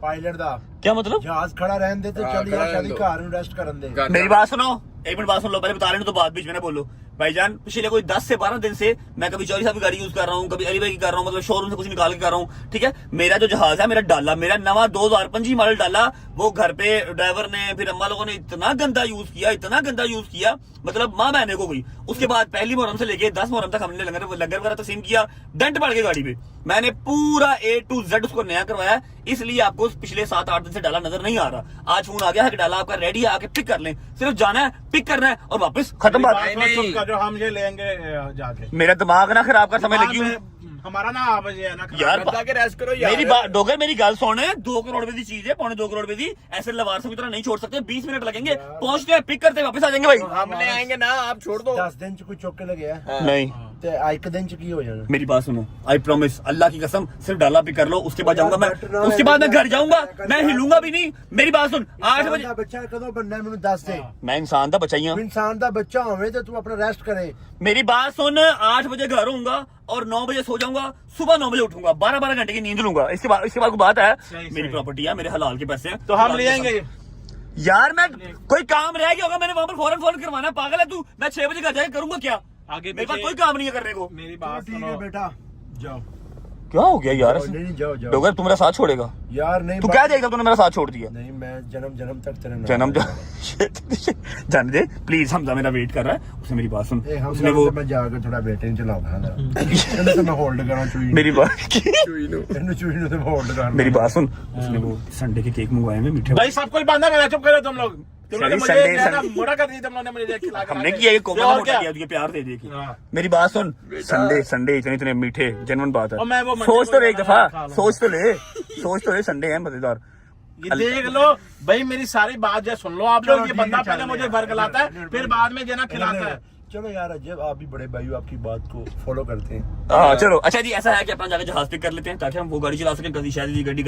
ਪਾਇਲਟ ਦਾ क्या मतलब? ਜਹਾਜ਼ ਖੜਾ ਰਹਿਣ ਦੇ ਤੇ ਚੱਲ ਯਾਰ ਸ਼ਾਦੀ ਘਰ ਨੂੰ ਰੈਸਟ ਕਰਨ ਦੇ। मेरी बात सुनो, एक मिनट बात सुन लो, पहले बता लेने तो बाद बीच में ना बोलो। भाईजान पिछले कोई 10 से 12 दिन से मैं कभी चौधरी साहब की गाड़ी यूज कर रहा हूँ, कभी अली भाई की कर रहा हूँ, मतलब शोरूम से कुछ निकाल के कर रहा हूँ, ठीक है। मेरा जो जहाज है, मेरा डाला, मेरा नवा 2025 मॉडल डाला, वो घर पे ड्राइवर ने फिर अम्मा लोगों ने इतना गंदा यूज किया, इतना गंदा यूज किया, मतलब माँ बहने को गई। उसके बाद पहली मुहर्रम से लेके 10 मुहर्रम तक हमने लंगर वगैरह तकसीम किया, डेंट पड़ गई गाड़ी पे। मैंने पूरा A to Z उसको नया करवाया, इसलिए आपको पिछले 7-8 दिन से डाला नजर नहीं आ रहा। आज फोन आ गया है कि डाला आपका रेडी है, आके पिक कर लें। सिर्फ जाना है, पिक करना है और वापस खत्म बात। जो हम ये लेंगे जाके मेरा दिमाग ना खराब कर, समय लगी हूँ हमारा ना आप ये ना यार। जाके रेस्ट करो यार। मेरी बात डोगर, मेरी गल सुन, 2 करोड़ रुपए की चीज है, 2.25 करोड़ रुपए की, ऐसे लवार की तरह नहीं छोड़ सकते। 20 मिनट लगेंगे, पहुंचते हैं, पिक करते हैं, वापस आ जाएंगे भाई। हम ले आएंगे ना, आप छोड़ दो। 10 दिन ਚ ਕੋਈ ਚੁੱਕ ਕੇ ਲਗਿਆ नहीं, ਤੇ ਇੱਕ ਦਿਨ ਚ ਕੀ ਹੋ ਜਾਣਾ। मेरी बात सुनो, आई प्रॉमिस, अल्लाह की कसम, सिर्फ डाला पिक कर लो, उसके बाद जाऊंगा मैं, उसके बाद मैं घर जाऊंगा, मैं हिलूंगा भी नहीं। मेरी बात सुन, 8 बजे ਦਾ ਬੱਚਾ ਕਦੋਂ ਬਣਨਾ ਹੈ ਮੈਨੂੰ ਦੱਸ ਦੇ। मैं इंसान दा बचाइया। ਤੂੰ ਇਨਸਾਨ ਦਾ ਬੱਚਾ ਹੋਵੇਂ ਤੇ ਤੂੰ ਆਪਣਾ ਰੈਸਟ ਕਰੇ। मेरी बात सुन, 8 बजे घर होऊंगा और 9 बजे सो जाऊंगा, सुबह 9 बजे उठूंगा, 12 घंटे की नींद लूंगा। इसके बाद कोई बात है, मेरी प्रॉपर्टी है, मेरे हलाल के पैसे हैं, तो हम ले आएंगे यार। मैं कोई काम रह गया होगा, मैंने वहां पर फौरन करवाना है, पागल है तू। मैं 6 बजे घर जाके करूंगा क्या? आगे मेरे पास कोई काम नहीं है करने को। मेरी ਚਲੋ बात ਠੀਕ सुनो ਹੈ बेटा जाओ। क्या हो गया यार? नहीं नहीं जाओ जाओ। डोगर तू मेरा साथ छोड़ेगा? यार नहीं तू क्या देगा, तूने मेरा साथ छोड़ दिया। नहीं मैं जन्म तक तेरे जन्म जाने दे प्लीज। हमजा मेरा वेट कर रहा है, उसने मेरी बात सुन, हम उसने वो मैं जाकर थोड़ा बेटे नहीं चलाऊंगा ना ਇਹਨੂੰ तो मैं होल्ड करा चुई मेरी बात ਇਹਨੂੰ चुई ਨੂੰ तो मैं होल्ड करा। मेरी बात सुन, उसने वो संडे के केक मंगवाए हैं मीठे। भाई सब कुछ बंदा करा, चुप करो तुम लोग। तुम लोग ने मुझे संडे- ज्यादा मोटा कर दिया, तुम लोग ने मुझे खिला के हमने रखा किया, ये है। कोका और मोटा क्या? किया, तुझे प्यार दे दिए। हाँ। मेरी बात सुन, संडे इतने मीठे, जेन्युइन बात और मैं है। वो मंडे सोच को तो ले एक खा दफा, लूंगा। सोच तो ले, संडे है मजेदार। ये देख लो भाई, मेरी सारी बात जो सुन लो आप लोग। ये बंदा पहले मुझे वर्गलाता है, फिर बाद में जो ना खिलाता है। चलो यार अजब, आप भी बड़े भाई हो, आपकी बात को फॉलो करते हैं। हाँ चलो, अच्छा जी, ऐसा है कि अपना जाकर जहाज पिक कर लेते हैं ताकि हम वो गाड़ी चला सकें। कभी शायद गड्डी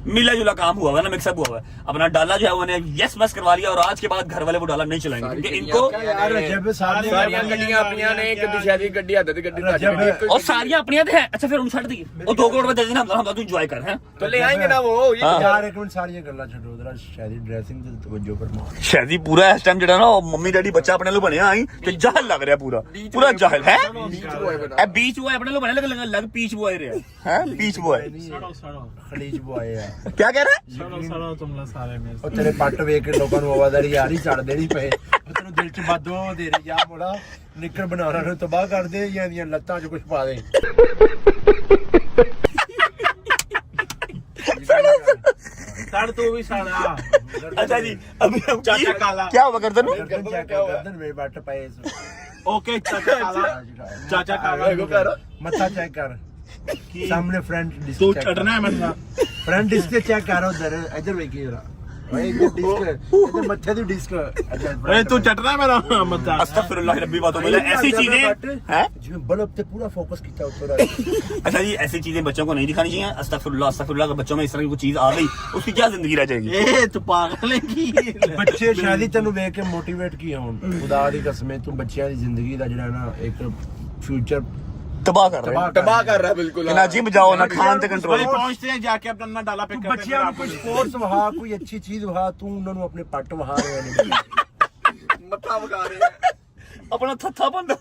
मिला जुला काम हुआ है ना, मिक्सअप हुआ है। अपना डाला जो है उन्हें यस बस करवा लिया, और आज के बाद घर वाले वो डाला नहीं चलाएंगे, क्योंकि इनको यार अजब सारी सारियां गड्डियां अपनियां ने, एक दिशादी गड्डी आदत गड्डी और सारियां अपनी है। अच्छा फिर उन छੱਡ दी, और 2 करोड़ में दे देना, हम तू एंजॉय कर हैं। तो ले आएंगे ना वो। हाँ। यार एक मिनट सारी गल्ला छड्डो, जरा शादी ड्रेसिंग ते तवज्जो फरमाओ। शादी पूरा इस टाइम जड़ा ना मम्मी डैडी बच्चा अपने लो बने आई ते जाहल लग रहा पूरा जाहल है। बीच बॉय अपने लो बने लग पीच बॉय रहा है, पीच बॉय खलीज बॉय है। क्या कह रहा है? तुम लोग सारे में ਉਹ ਤੇਰੇ ਪੱਟ ਵੇਖ ਕੇ ਲੋਕਾਂ ਨੂੰ ਆਵਾਜ਼ਾਰੀ ਯਾਰ ਹੀ ਛੱਡ ਦੇਣੀ ਪਏ। ਉਹ ਤੈਨੂੰ ਦਿਲ ਚ ਬਾਦੋ ਦੇ ਰਹੀ ਜਾ ਮੋੜਾ ਨਿੱਕਰ ਬਣਾਉਣਾ ਨੂੰ ਤਬਾਹ ਕਰ ਦੇ, ਜਾਂ ਦੀਆਂ ਲੱਤਾਂ 'ਚ ਕੁਝ ਪਾ ਦੇ। सड़ तू भी सड़ा। अच्छा जी, अभी हम चाचा काला। क्या हुआ गर्दन में? गर्दन चेक कर, गर्दन में पट्ट पाए। ओके चाचा काला, चाचा काला। मत्था चेक कर, सामने फ्रंट तू डिस्क चढ़ना है मतलब। फ्रंट डिस्क चेक कर, उधर इधर वेखी जरा भाई डिस्क इधर मत्थे दी डिस्क। अरे तू चटना है मेरा मतलब। अस्तगफिरुल्लाह रब्बी बातों में ऐसी चीजें हैं। जिवें बल्ब ते पूरा फोकस किया ऊपर। अच्छा जी, ऐसी चीजें बच्चों को नहीं दिखानी चाहिए। अस्तगफिरुल्लाह, अगर बच्चों में इस तरह की कोई चीज आ गई, उसकी क्या जिंदगी रह जाएगी? ए तू पागल है की ਬੱਚੇ ਸ਼ਾਇਦ ਤੈਨੂੰ ਵੇਖ ਕੇ ਮੋਟੀਵੇਟ ਕੀ ਹੋਣ। ਖੁਦਾ ਦੀ ਕਸਮ, ਤੂੰ ਬੱਚਿਆਂ ਦੀ ਜ਼ਿੰਦਗੀ ਦਾ ਜਿਹੜਾ ਨਾ ਇੱਕ ਫਿਊਚਰ तबाह कर रहे हैं। तबाह कर रहा है बिल्कुल। ना जिम जाओ ना खान से कंट्रोल। भाई पहुंचते हैं जाके अपना डाला पिक करते हैं। ਬੱਚਿਆਂ ਨੂੰ ਕੋਈ ਸਪੋਰट्स ਵਹਾ, ਕੋਈ ਅੱਛੀ ਚੀਜ਼ ਵਹਾ, ਤੂੰ ਉਹਨਾਂ ਨੂੰ ਆਪਣੇ ਪੱਟ ਵਹਾ ਰਿਹਾ ਨਹੀਂ। मत्था बगा रहे हैं। अपना थत्था बंदा।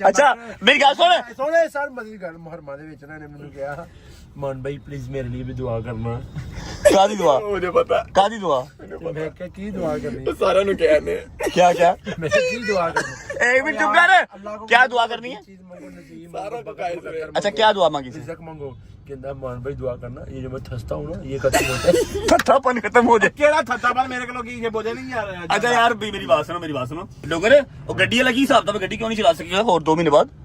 अच्छा मेरी गल सुन, ਸੋਹਣੇ ਸਰ ਮਦੀ ਗੱਲ ਮੁਹਰਮਾਂ ਦੇ ਵਿੱਚ ਇਹਨਾਂ ਨੇ ਮੈਨੂੰ ਕਿਹਾ, मान भाई प्लीज मेरे लिए भी दुआ करना। कादी दुआ? मुझे पता। कादी दुआ? मैं क्या की दुआ करनी? सारा नु कहने क्या मैं की दुआ करनी? एक मिनट चुप कर, क्या दुआ करनी है? चीज मांगो, नसीब सारा मांगो, को कायद बकरा है। मांगो, अच्छा क्या दुआ मांगी? रिज़्क़ मांगो। कहता मान भाई दुआ करना, ये जो मैं थसता हूँ ना ये खत्म होता है। थत्थापन खत्म हो जाए। केड़ा थत्थापन मेरे को ये बोझे नहीं आ रहा है। अच्छा यार मेरी बात सुनो लोगर, और गड्डी वाला की हिसाब था, गड्डी क्यों नहीं चला सकेगा और 2 महीने बाद?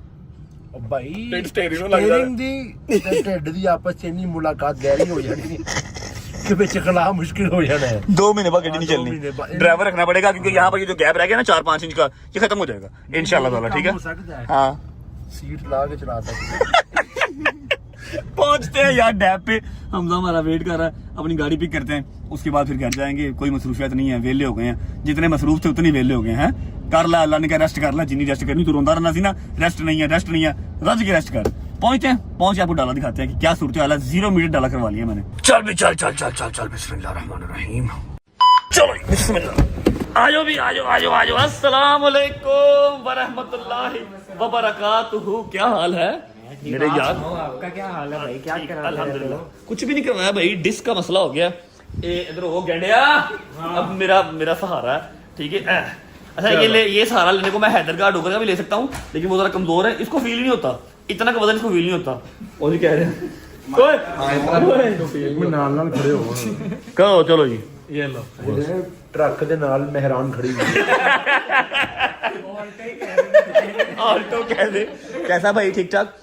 भाई स्टेरिंग लगदा स्टेरिंग दी ते ढिड दी आपस च इन्नी मुलाकात गहरी हो जानी कि विच खला मुश्किल हो जाना है। 2 महीने बाद गड्डी नहीं 2 महीने बाद। चलनी, ड्राइवर रखना पड़ेगा, क्योंकि यहाँ पर ये जो गैप रह गया ना 4-5 इंच का, ये खत्म हो जाएगा इंशाल्लाह ताला। ठीक हो सकता है है। हाँ, सीट ला के चला सकते। पहुंचते हैं यार डैब पे। हमजा हमारा वेट कर रहा है, अपनी गाड़ी पिक करते हैं, उसके बाद फिर घर जाएंगे। कोई मसरूफियत नहीं है, वेले हो गए हैं, जितने मसरूफ थे उतने वेले हो गए हैं। कर ला, अल्लाह ने कहा रेस्ट कर ला, जिन्नी रेस्ट करनी, तू रोंदा रहना सी ना, रेस्ट नहीं है, रज के रेस्ट कर। पहुंचते हैं, पहुंच आपको डाला दिखाते हैं कि क्या सूरत हाल है। 0 मीटर डाला करवा लिया मैंने। चल भी चल चल चल चल चल बिस्मिल्लाहिर्रहमानिर्रहीम। चलो बिस्मिल्लाह। आजो भी आजो आजो आजो। अस्सलाम वालेकुम व रहमतुल्लाहि व बरकातुहू। क्या हाल है मेरे यार? आपका क्या हाल है भाई? क्या कर रहे हो? अल्हम्दुलिल्लाह। कुछ भी नहीं करवाया भाई, डिस्क का मसला हो गया। इधर हो गंडिया, अब मेरा सहारा है, ठीक है। अच्छा ये सहारा लेने को मैं हैदरगार्ड होकर का भी ले सकता हूँ, लेकिन वो जरा कमजोर है, इसको फील नहीं होता, इतना का वजन इसको फील नहीं होता। और जी कह रहे हैं नाल खड़े हो कहो चलो जी ये लो ट्रक दे नाल मेहरान खड़ी हुई। ऑल्टो कह दे। कैसा भाई? ठीक ठाक?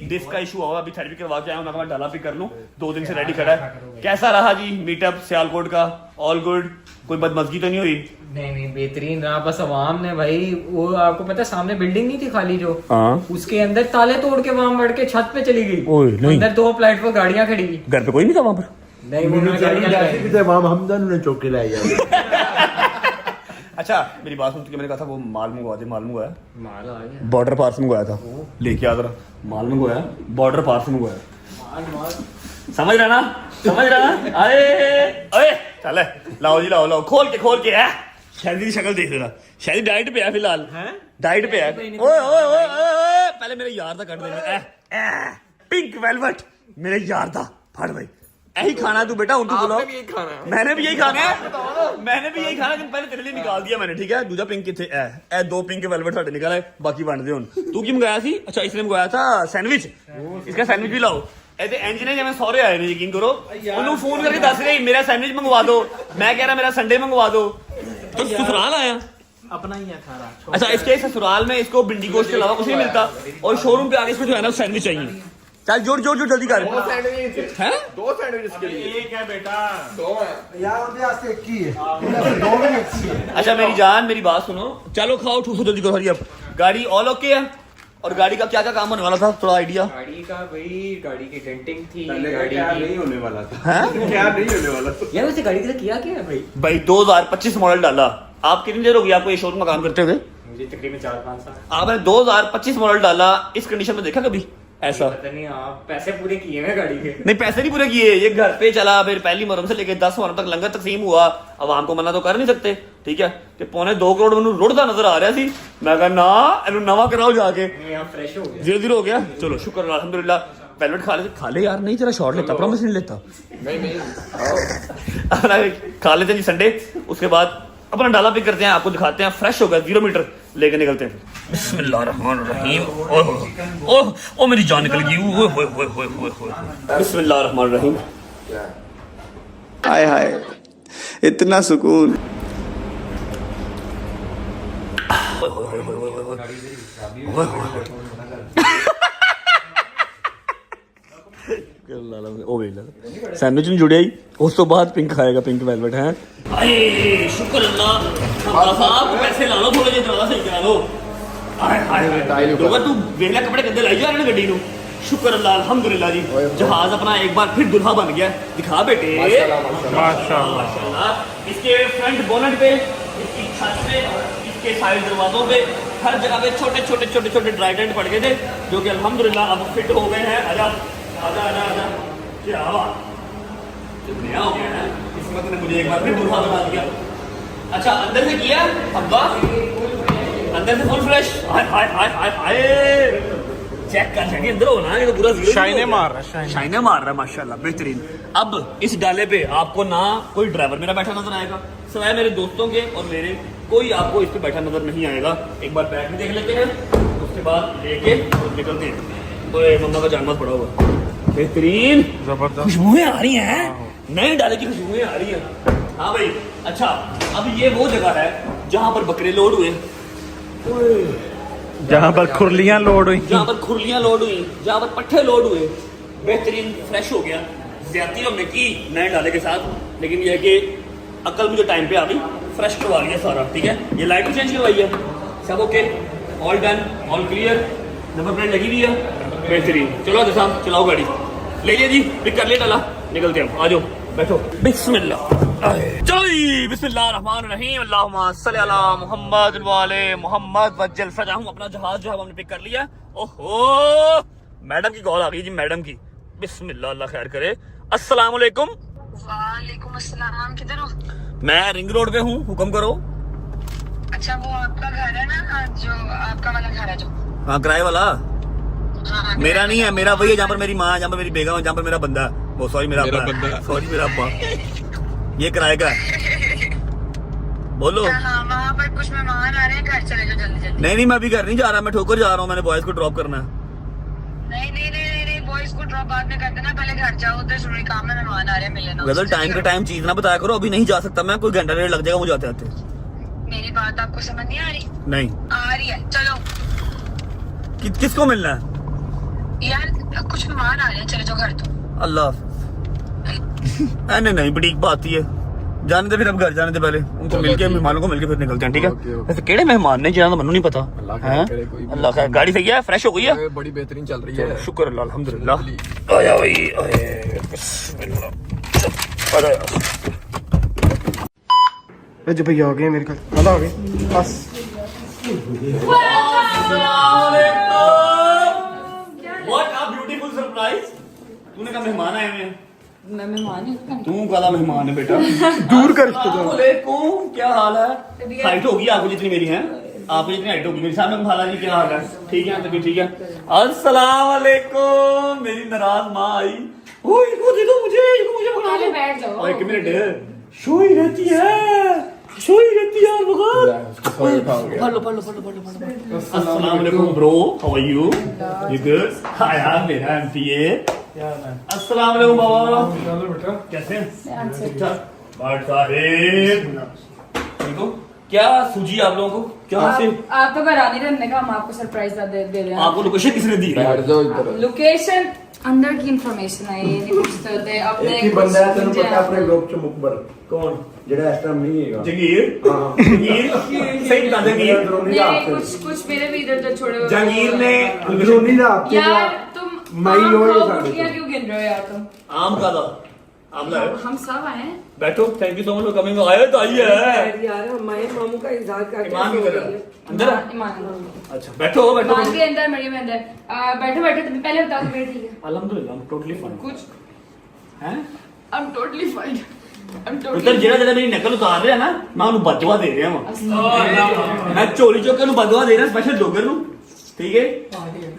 डिस्क का इशू हुआ, अभी थेरेपी करवा के आया हूं, मैं डाला भी कर लूं। 2 दिन से रेडी खड़ा है। कैसा रहा जी मीटअप सियालकोट का? All good? कोई बदमजगी तो नहीं हुई? नहीं बेहतरीन रहा। बस अवाम ने भाई, वो आपको पता है सामने बिल्डिंग नहीं थी खाली जो, उसके अंदर ताले तोड़ के वहां बढ़ के छत पे चली गई। अंदर 2 फ्लैट पर गाड़ियां खड़ी हुई। घर पे कोई नहीं था वहां पर? नहीं वो हमदन ने चौक के लाई अच्छा मेरी बात सुन, मैंने कहा था वो माल मंगवा दे। माल मंगवाया? माल आ गया। बॉर्डर पार से मंगवाया था, लेके आ जरा। माल मंगवाया, बॉर्डर पार से मंगवाया। समझ रहा ना? समझ रहा ना? अरे चले लाओ जी, लाओ खोल के है। शादी की शक्ल देख रहा, शादी डाइट पे है फिलहाल। डाइट पे है। ओए पहले मेरे यार था कट दे। पिंक वेलवेट मेरे यार था। फट भाई यही खाना तू बेटा, तू बोलो। मैंने भी यही खाना है, लेकिन पहले तेरे लिए निकाल दिया मैंने, ठीक है। दूसरा पिंक किथे है? 2 पिंक वेलवेट साडे निकल आए, बाकी वंड दे हुन। तू की मंगाया सी? अच्छा इसने मंगाया था सैंडविच। इसका सैंडविच भी लाओ। ऐसे इंज ने जिवें सौरे आए ने, यकीन करो। उन्होंने फोन करके दस रही मेरा सैंडविच मंगवा दो, मैं कह रहा मेरा संडे मंगवा दो। तो ससुराल आया अपना ही है सारा। अच्छा इसके ससुराल में इसको भिंडी गोश्त के अलावा कुछ नहीं मिलता, और शोरूम पे आगे इसको जो है ना सैंडविच चाहिए। चल जोड़ जल्दी कर। 2 सैंडविच है, 2 सैंडविच के लिए। एक है बेटा, 2 है यार उनके वास्ते एक ही है, 2 भी अच्छी है। अच्छा मेरी जान मेरी बात सुनो, चलो खाओ ठूसो जल्दी करो। हरी अब गाड़ी ऑल ओके है? और गाड़ी का क्या काम होने वाला था, थोड़ा आइडिया? गाड़ी का भाई, गाड़ी की डेंटिंग थी, गाड़ी नहीं होने वाला था। क्या नहीं होने वाला था यार वैसे गाड़ी का किया क्या है भाई 2025 मॉडल डाला। आप कितनी देर हो गई आपको ये शोरूम में काम करते हुए? मुझे तकरीबन 4-5 साल। आपने 2025 मॉडल डाला, इस कंडीशन में देखा कभी ऐसा? पता नहीं, आप पैसे पूरे किए हैं गाड़ी के? नहीं पैसे नहीं पूरे किए, ये घर पे चला, फिर पहली मुहर्रम से लेके 10 मुहर्रम तक लंगर तकसीम हुआ। अब आम को मना तो कर नहीं सकते, ठीक है। ते 2.25 करोड़ मैनू रुड़दा नजर आ रहा सी। मैं कहा ना इन्हू नवा कराओ जाके। यहाँ फ्रेश हो गया, 0-0 हो गया। चलो शुक्र अल्हम्दुलिल्लाह। वेलवेट खा ले यार। नहीं तेरा शॉर्ट लेता, प्रॉमिस नहीं लेता। नहीं खा लेते जी संडे, उसके बाद अपना डाला पिक करते हैं, आपको दिखाते हैं। फ्रेश हो गया, 0 मीटर लेके निकलते हैं। बिस्मिल्लाहिर्रहमानिर्रहीम। ओह मेरी जान निकल गई। बिस्मिल्लाहिर्रहमानिर्रहीम। हाय हाय इतना सुकून। सैंडविच नहीं जुड़िया ही, उस तो बाद पिंक खाएगा, पिंक वेलवेट है। आए शुक्र अल्लाह साहब, पैसे ला लो थोड़े, ज्यादा सही करा लो। तू वेला कपड़े गंदे लाई जा रहे गड्डी नू। शुक्र अल्लाह अल्हम्दुलिल्लाह जी, जहाज अपना एक बार फिर दुल्हा बन गया। दिखा बेटे माशाल्लाह। इसके फ्रंट बोनट पे, इसकी छत पे, इसके साइड दरवाजों पे, हर जगह पे छोटे ड्राई डेंट पड़ गए थे, जो कि अल्हम्दुलिल्लाह अब फिट हो गए हैं। आजा क्या नया हो गया है, किस्मत ने मुझे एक बार फिर दुल्हा बना दिया। अच्छा अंदर से किया अब्बा, अंदर से फुल फ्रेश। हाय चेक कर सकते अंदर होना, ये तो पूरा शाइने मार रहा है माशाल्लाह, बेहतरीन। अब इस डाले पे आपको ना कोई ड्राइवर मेरा बैठा नजर आएगा, सिवाय मेरे दोस्तों के और मेरे, कोई आपको इस पे बैठा नजर नहीं आएगा। एक बार बैठ के देख लेते हैं, उसके बाद लेके निकलते हैं। तो मम्मा का जानवर पड़ा हुआ, बेहतरीन खुशबुएं आ रही हैं, नए डाले की खुशबुएं आ रही हैं। हाँ भाई अच्छा, अब ये वो जगह है जहाँ पर बकरे लोड हुए, जहाँ पर खुरलियाँ लोड हुई, जहाँ पर पट्ठे लोड हुए। बेहतरीन फ्रेश हो गया। ज्यादती हमने की नए डाले के साथ, लेकिन यह कि अकल मुझे टाइम पे आ गई, फ्रेश करवा लिया सारा, ठीक है। ये लाइट भी चेंज करवाई है, सब okay, all done, all clear, number plate लगी हुई है, बेहतरीन। चलो साहब चलाओ गाड़ी, ले लिया जी, पिक कर लिया डाला, निकलते हैं। आ जाओ बैठो, बिस्मिल्लाह। चलो जी बिस्मिल्लाहिर्रहमानिर्रहीम, अल्लाहुम्मा सल्ली अला मुहम्मद व आले मुहम्मद वज्जल फरजाहुम। अपना जहाज जो है हमने पिक कर लिया। ओहो मैडम की कॉल आ गई जी, मैडम की। बिस्मिल्लाह, अल्लाह खैर करे। अस्सलाम वालेकुम। वालेकुम अस्सलाम, किधर हो? मैं रिंग रोड पे हूँ, हुक्म करो। अच्छा, वो आपका घर है ना, जो आपका वाला घर है जो? हाँ, किराए वाला। हाँ, मेरा नहीं है, मेरा वही है जहाँ पर मेरी माँ, जहाँ पर मेरी बेगम है, जहाँ पर मेरा बंदा है। वो सॉरी, मेरा अब्बा, सॉरी मेरा अब्बा। ये किराए का है। बोलो। हाँ, वहाँ पर कुछ मेहमान आ रहे हैं, घर चले जाओ जल्दी जल्दी। नहीं, मैं अभी घर नहीं जा रहा, मैं ठोकर जा रहा हूँ, मैंने बॉयज को ड्रॉप करना है। नहीं, बॉयज को ड्रॉप बाद में कर देना, पहले घर जाओ, उधर जरूरी काम में मेहमान आ रहे हैं, मिलना। वेदर टाइम का टाइम चीज ना बताया करो, अभी नहीं जा सकता मैं, कोई घंटा डेढ़ लग जाएगा मुझे आते आते। मेरी बात आपको समझ नहीं आ रही? नहीं आ रही है, चलो। किसको मिलना है? यार कुछ मेहमान आ रहे हैं, चले जाओ घर तो। अल्लाह। नहीं, बड़ी बात ही है, जाने दे फिर, अब घर जाने दे पहले, उनको मिलके, मेहमानों को मिलके फिर निकलते हैं, ठीक है? वैसे केड़े मेहमान ने जिन्होंने मैनू नहीं पता। अल्लाह खैर, गाड़ी सही है, फ्रेश हो गई है, बड़ी बेहतरीन चल रही है, शुक्र अल्लाह, अल्हम्दुलिल्लाह। आया भाई, आए बिस्मिल्लाह। जो भैया आ गए मेरे कल आ गए बस। What a beautiful surprise! तूने कहा मेहमान आए हुए हैं। मैं मेहमान हूँ। तू काला मेहमान है बेटा। दूर कर इसको। वालेकुम, क्या हाल है? हाइट होगी आपको जितनी मेरी है, आपको जितनी हाइट होगी मेरी। सामने खाला जी, क्या हाल है? ठीक है, तभी ठीक है। अस्सलाम वालेकुम, मेरी नाराज माँ आई। ओए इसको दे दो मुझे, इसको मुझे बना दो। बैठ जाओ। एक मिनट, सोई रहती है यार, पढ़ लो। अस्सलाम वालेकुम bro, how are you? You good? Hi यार, मेरा एमपीए। अस्सलाम वालेकुम बाबा, कैसे हैं? ठीक ठाक। बात साहिब, देखो क्या सूझी आप लोगों को, क्या से आप तो घर आने रहने का, हम आपको सरप्राइज दे रहे हैं। आपको लोकेशन किसने दी? लोकेशन अंदर की इंफॉर्मेशन है, ये नहीं पूछते होते अपने। एक ही बंदा है, तेन पता अपने ग्रुप च मुकबर कौन? जेड़ा इस टाइम नहीं है जंगीर। हां, जंगीर सही बता। जंगीर कुछ मेरे भी इधर उधर छोड़े हुए। जंगीर ने अंदरूनी रात यार तुम मई होए सारे क्यों गिन रहे हो यार तुम? आम का था, आमला है। हम सब आए हैं। बैठो, thank you so much for coming. आए तो आइए। यार हमारे मामू का इंतजार करके ईमान भी करा अंदर। ईमान। अच्छा बैठो ईमान भी अंदर, मरियम अंदर। बैठो, तुम पहले बताओ कि मेरे ठीक है। अल्हम्दुलिल्लाह, I'm totally fine। कुछ हैं? I'm totally fine। पुत्र जेड़ा मेरी नकल उतार रहा है ना, मैं उन्हें बदवा दे रहा हूं। मैं चोरी चौके नु बदवा दे रहा स्पेशल डोगर नु, ठीक है?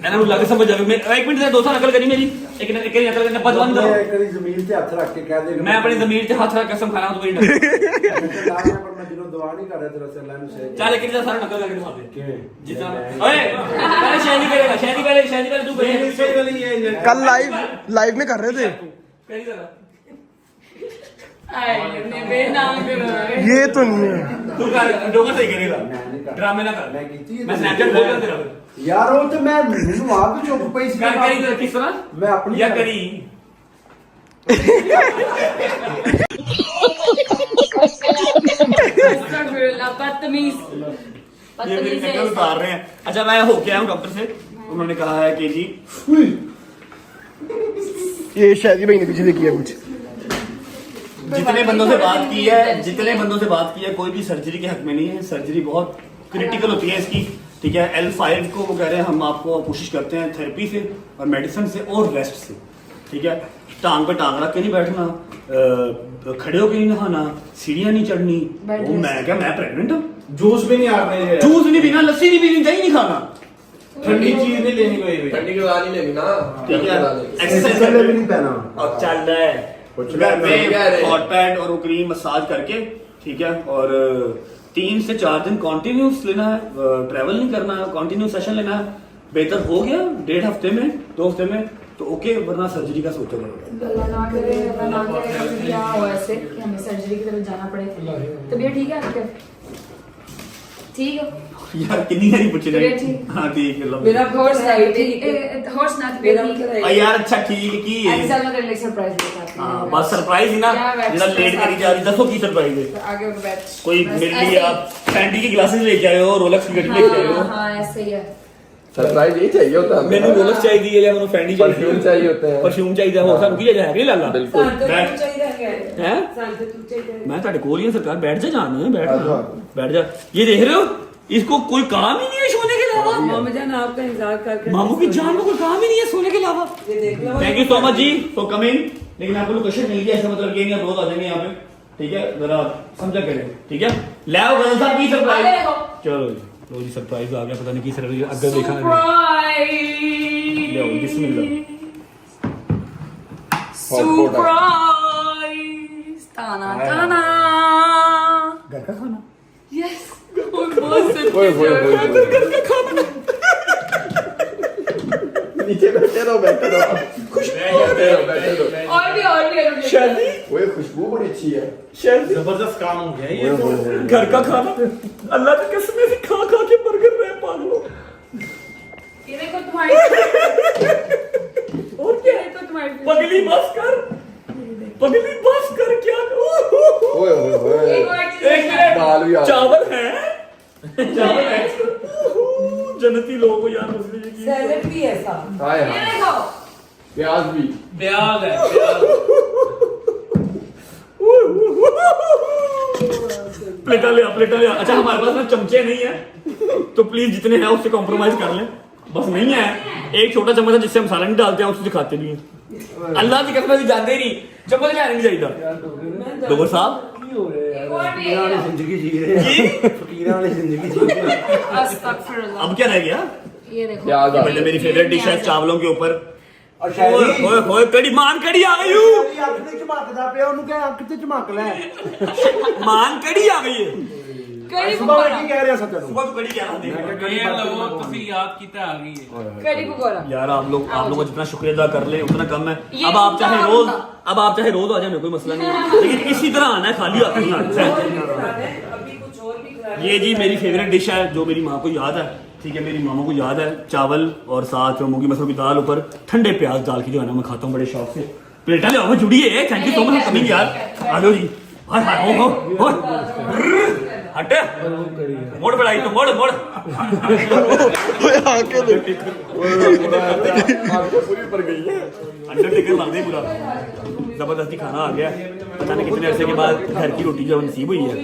मैंने उन्हें लगे समझ जावे। मैं एक मिनट से दोस्तों नकल करी मेरी, एक नकल करने बदवा नहीं दो। तेरी जमीन पे हाथ रख के कह दे मैं अपनी जमीन पे हाथ रख के कसम खाना हूं, तो मेरी नकल पर मैं दिलों दुआ नहीं कर रहा तेरा से, अल्लाह ने से चल लेकिन सारा नकल करके दिखा दे किवें जितना। ओए पहले शादी करेगा, शादी पहले तू पहले कल लाइव में कर रहे थे करी जरा। ये तो नहीं है। तू कर डोगा सही करेगा, ड्रामे ना कर। मैं स्नैपचैट खोल कर तेरा यार वो तो मैं मैनू आप चुप पई सी कर करी जरा किस तरह मैं अपनी या करी। ये मेरी नकल उतार रहे हैं। अच्छा मैं होके आया हूँ डॉक्टर से, उन्होंने कहा है कि जी ये शादी भाई ने पीछे देखी है कुछ। जितने बंदों से बात की है कोई भी सर्जरी के हक में नहीं है। सर्जरी बहुत क्रिटिकल होती है इसकी, ठीक है? L5 को वो कह रहे हैं हम आपको कोशिश करते हैं थेरेपी से और मेडिसिन से और रेस्ट से, ठीक है? टांग पे टांग रख के नहीं बैठना, खड़े होके नहीं नहाना, सीढ़ियां नहीं चढ़नी। वो मैं क्या, मैं प्रेग्नेंट हूँ? जूस भी नहीं आ रहे, जूस नहीं पीना, लस्सी नहीं पीनी, दही नहीं खाना, ठंडी चीज नहीं लेनी कोई भी, ठंडी की दवा नहीं लेनी ना, ठीक है? एक्सरसाइज भी नहीं पहना और चल रहा है घर पे हॉट पैड और वो क्रीम मसाज करके, ठीक है? और 3 से 4 दिन कॉन्टिन्यूस लेना है, ट्रैवल नहीं करना है, कॉन्टिन्यूस सेशन लेना है। बेहतर हो गया 1.5 हफ्ते में, 2 हफ्ते में तो ओके, वरना सर्जरी का सोचा जाएगा। अल्लाह ना करे कभी क्या हो ऐसे कि हमें सर्जरी की तरफ जाना पड़े। तबीयत ठीक है आपकी? ठीक है यार कितनी सारी पूछे तबीयत ठीक? हाँ ठीक है। मेरा हॉर्स हॉर्स ना तबीयत यार अच्छा ठीक की एक्चुअली मैं तेरे सरप्राइज देता हूं। हाँ बस सरप्राइज ही ना, जरा लेट करी जा रही, दसो की सरप्राइज है? आगे बैठ। कोई मेरे लिए आप फैंटी की ग्लासेस लेके आए हो, रोलेक्स की घड़ी लेके आए हो? हां ऐसे ही है। सरप्राइज ये चाहिए होता है। मैंने रोलेक्स चाहिए या मैंने फैंटी परफ्यूम चाहिए होता है, परफ्यूम चाहिए हो, सब की जाए है लाला। बिल्कुल हैं मैं ਤੁਹਾਡੇ ਕੋਲ ਹੀ ਹਾਂ सरकार, बैठ जा जान, बैठ जा। ये देख रहे हो, इसको कोई काम ही नहीं है सोने के अलावा। जान आपका इंतजार करके मामू की जान को कोई काम ही नहीं है सोने के अलावा। ये देख लो। थैंक यू सो मच जी फॉर कमिंग। लेकिन आपको लोकेशन मिल गया, ऐसा मतलब ये नहीं आप रोज आ जाएंगे यहाँ पे, ठीक है? जरा समझा करें, ठीक है? ले आओ गजल साहब की सरप्राइज। चलो जी, लो जी सरप्राइज आ गया, पता नहीं की सरप्राइज अगर देखा नहीं। ले आओ बिस्मिल्लाह। सरप्राइज ताना ताना घर का खाना। यस बहुत ओए ओए ओए नीचे बैठे रहो बैठे रहो और भी शादी ओए खुशबू बड़ी अच्छी है। शादी जबरदस्त काम हो गया ये तो। घर का खाना। अल्लाह की कसम से खा खा के बर्गर रहे पागलों। ये देखो तुम्हारी और क्या ये तो तुम्हारी पगली बस कर, पगली बस कर क्या ओए ओए ओए एक और चीज़ दाल भी आ चावल है, चावल है। जन्नती लोगों को यार मसले ये की सैलेड भी ऐसा। हाय ये हाय देखो प्याज भी प्याज है प्लेटा ले अच्छा हमारे पास ना चमचे नहीं है तो प्लीज जितने हैं उससे कॉम्प्रोमाइज कर लें, बस नहीं है। एक छोटा चम्मच है जिससे हम सालन डालते हैं, उससे खाते नहीं है। अल्लाह की कसम से जानते ही नहीं चम्मच क्या नहीं चाहिए। डोबर साहब एक और भी है जिंदगी जी रहे हैं, फकीरां वाली जिंदगी जी रहे हैं। अस्तगफिरुल्लाह। अब क्या रह गया? ये देखो प्याज आ पहले मेरी फेवरेट डिश है चावलों के ऊपर। और शायद ओए ओए कड़ी मान कड़ी आ गई हूँ। ਅੱਖ ਤੇ ਝਮਕਦਾ ਪਿਆ, ਉਹਨੂੰ ਕਹਿ ਅੱਖ ਤੇ ਝਮਕ ਲੈ। मान कड़ी आ गई है। कड़ी ਸੁਬਾ पकौड़ा ਕੀ ਕਹਿ ਰਿਹਾ ਸੀ ਤੈਨੂੰ? सुबह तो कड़ी क्या देख कड़ी पकौड़ा यार आप लोग का जितना शुक्रिया अदा कर ले उतना कम है। ये अब आप चाहे उतना रोज होगा। अब आप चाहे रोज आ जाए कोई मसला नहीं है, लेकिन इसी तरह आना है, खाली हाथ नहीं आना है। अभी कुछ और भी खिला ये जी मेरी फेवरेट डिश है जो मेरी माँ को याद है, ठीक है? मेरी मामा को याद है। चावल और साथ मूंगी मसूर की दाल ऊपर ठंडे प्याज डाल के जो है ना मैं खाता हूँ बड़े शौक से। प्लेटा ले आओ जुड़ी है। Thank you so much coming यार। आ जाओ जी। हाय हाय ओ हट मोड़ बढ़ाई तो मोड़ मोड़ पूरी पर गई है। अंडरटेकर मार दे पूरा। जबरदस्ती खाना आ गया, पता नहीं कितने अरसे के बाद घर की रोटी जो नसीब हुई है।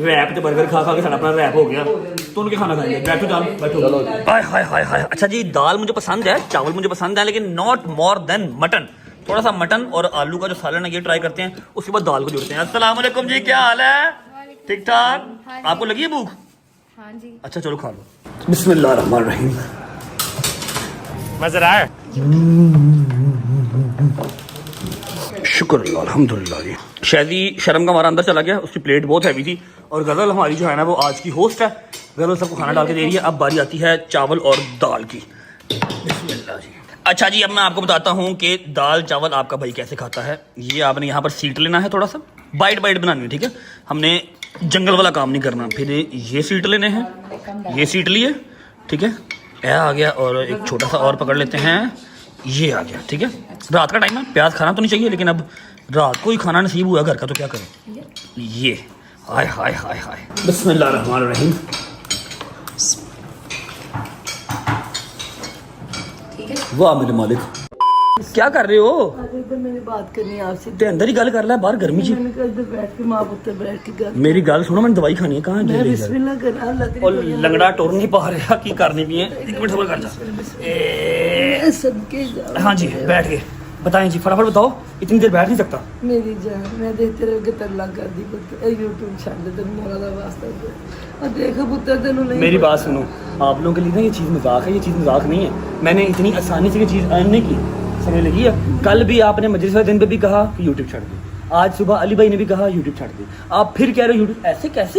रैप तो बर्गर खा खा के सारा अपना रैप हो गया, तो उनके खाना खाएंगे। बैठो जान बैठो। हाय हाय हाय हाय। अच्छा जी दाल मुझे पसंद है, चावल मुझे पसंद है, लेकिन नॉट मोर देन मटन। थोड़ा सा मटन और आलू का जो सालन है ये ट्राई करते हैं, उसके बाद दाल को जोड़ते हैं। अस्सलाम वालेकुम जी, क्या हाल है? ठीक ठाक? आपको लगी है भूख? हाँ जी अच्छा चलो खा लो। बिस्मिल्लाह रहमान रहीम। मजा आया? शुक्र अल्हम्दुलिल्लाह जी। शायदी शर्म का हमारा अंदर चला गया, उसकी प्लेट बहुत हैवी थी। और गजल हमारी जो है ना वो आज की होस्ट है, गजल सबको खाना डाल के दे रही है। अब बारी आती है चावल और दाल की। बिस्मिल्लाह जी। अच्छा जी अब मैं आपको बताता हूँ कि दाल चावल आपका भाई कैसे खाता है। ये आपने यहाँ पर सीट लेना है, थोड़ा सा बाइट बाइट बनानी है, ठीक है? हमने जंगल वाला काम नहीं करना। फिर ये सीट लेने हैं, ये सीट लिए, ठीक है? यह आ गया और एक छोटा सा और पकड़ लेते हैं, ये आ गया, ठीक है? रात का टाइम है, प्याज खाना तो नहीं चाहिए, लेकिन अब रात को ही खाना नसीब हुआ घर का तो क्या करें। ये हाय हाय हाय हाय। बिस्मिल्लाह रहमान रहीम। वाह मेरे मालिक, क्या कर रहे हो? अरे तो मैंने बात करनी है आपसे। ते अंदर ही गल कर ले, बाहर गर्मी जी। मैंने कहा इधर बैठ के माँ पुत्र बैठ के गल। मेरी गल सुनो, मैंने दवाई खानी है। कहाँ मैं बिस्मिल्लाह कर रहा अल्लाह तेरी और बड़ी लंगड़ा टोर नहीं पा रहा की करनी भी है। एक मिनट सबर कर जा। मैं सदके जाऊं। हाँ जी बैठ गए, बताएं जी फटाफट बताओ, इतनी देर बैठ नहीं सकता। मेरी जान मैं देखते रह के तल्ला कर दी पुत्र ए यूट्यूब छाड़ दे तेरे मौला दा वास्ता दे और देखो पुत्र तेनू नहीं मेरी बात सुनो, आप लोगों के लिए ना ये चीज़ मजाक है, ये चीज़ मजाक नहीं है। मैंने इतनी आसानी से ये चीज़ अर्न नहीं की, समझ लगी है? कल भी आपने मजलिस वाले दिन पे भी कहा कि यूट्यूब छाड़ दे, आज सुबह अली भाई ने भी कहा यूट्यूब छाड़ दे, आप फिर कह रहे हो यूट्यूब। ऐसे कैसे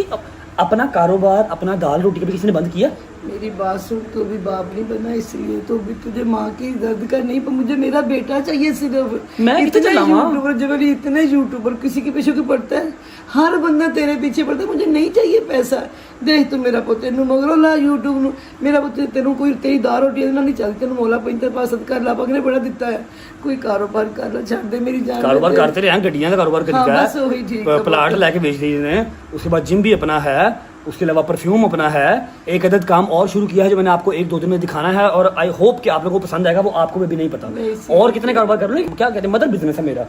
अपना कारोबार, अपना दाल रोटी कभी किसी ने बंद किया? मेरी बात सुन, तू भी बाप नहीं बना इसलिए तो भी तुझे माँ की दर्द का नहीं, पर मुझे मेरा बेटा चाहिए सिर्फ। मैं इतने कितना चलाऊं? यूट्यूबर जब भी इतने यूट्यूबर किसी के पीछे क्यों पड़ता है? हर बंदा तेरे पीछे पड़ता है, मुझे नहीं चाहिए पैसा। देख तू मेरा पुत्र तेनू मगरों ला यूट्यूब नू, मेरा पुत्र तेनू कोई तेरी दाल रोटी नहीं चलती, तेनू मौला पैंतर पास सदका अल्लाह पाक ने बड़ा दिता है। कोई कारोबार कर ला, छाड़ दे मेरी जान। कारोबार करते रहे हैं, गड्डियां का कारोबार हाँ, करी बस वही ठीक है। प्लाट लेके बेच दिए ने, उसके बाद जिम भी अपना है, उसके अलावा परफ्यूम अपना है, एक अदद काम और शुरू किया है जो मैंने आपको 1-2 दिन में दिखाना है और आई होप कि आप लोगों को पसंद आएगा, वो आपको भी नहीं पता। और कितने कारोबार कर रहे हो, क्या कहते हैं, मदर बिजनेस है मेरा,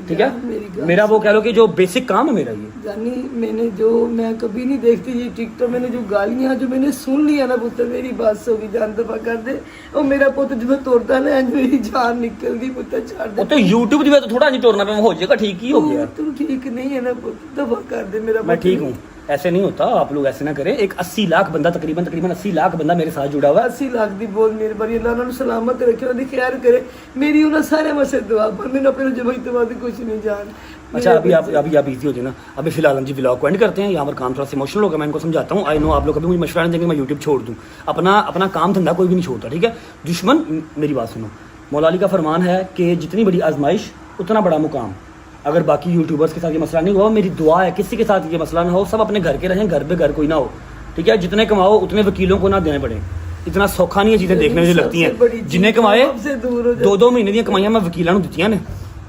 ठीक है, मेरा वो कह लो कि जो बेसिक काम है मेरा ये। जानी मैंने जो मैं कभी नहीं देखती ये टिकटॉक, मैंने जो गालियां जो मैंने सुन लिया ना पुत्र, मेरी बात सो भी जान दफा कर दे। और मेरा पुत्र जो तोड़ता ना मेरी जान निकल दी पुत्र, छाड़ दे। तो यूट्यूब की वजह तो थोड़ा नहीं तोड़ना पे हो जाएगा, ठीक ही हो गया। तू ठीक नहीं है ना पुत्र, दफा कर दे मेरा। मैं ठीक हूँ, ऐसे नहीं होता, आप लोग ऐसे ना करें। एक 80 लाख बंदा, तकरीबन 80 लाख बंदा मेरे साथ जुड़ा हुआ है। 80 लाख दी बहुत मेहरबानी, अल्लाह उन्हें सलामत रखे, उन्हें खैर करे। मेरी उन्हें सारे मसे दुआ पर मैंने अपने जब तो बात कुछ नहीं जान। अच्छा अभी आप इजी हो जाए ना, अभी फिलहाल हम जी व्लॉग को एंड करते हैं। यहाँ पर काम थोड़ा सा इमोशनल होगा, मैं इनको समझाता हूँ। आई नो आप लोग कभी मुझे मशवरा नहीं देंगे मैं यूट्यूब छोड़ दूँ, अपना काम धंधा कोई भी नहीं छोड़ता, ठीक है। दुश्मन, मेरी बात सुनो, मौला अली का फरमान है कि जितनी बड़ी आजमाइश उतना बड़ा मुकाम। अगर बाकी यूट्यूबर्स के साथ ये मसला नहीं हुआ, मेरी दुआ है किसी के साथ ये मसला ना हो, सब अपने घर के रहें, घर पे घर कोई ना हो, ठीक है। जितने कमाओ उतने वकीलों को ना देने पड़े, इतना सौखा नहीं है चीजें देखने में जो लगती हैं। जिन्हें कमाए 2-2 महीने दी कमाइयां मैं वकीलों को दी ने,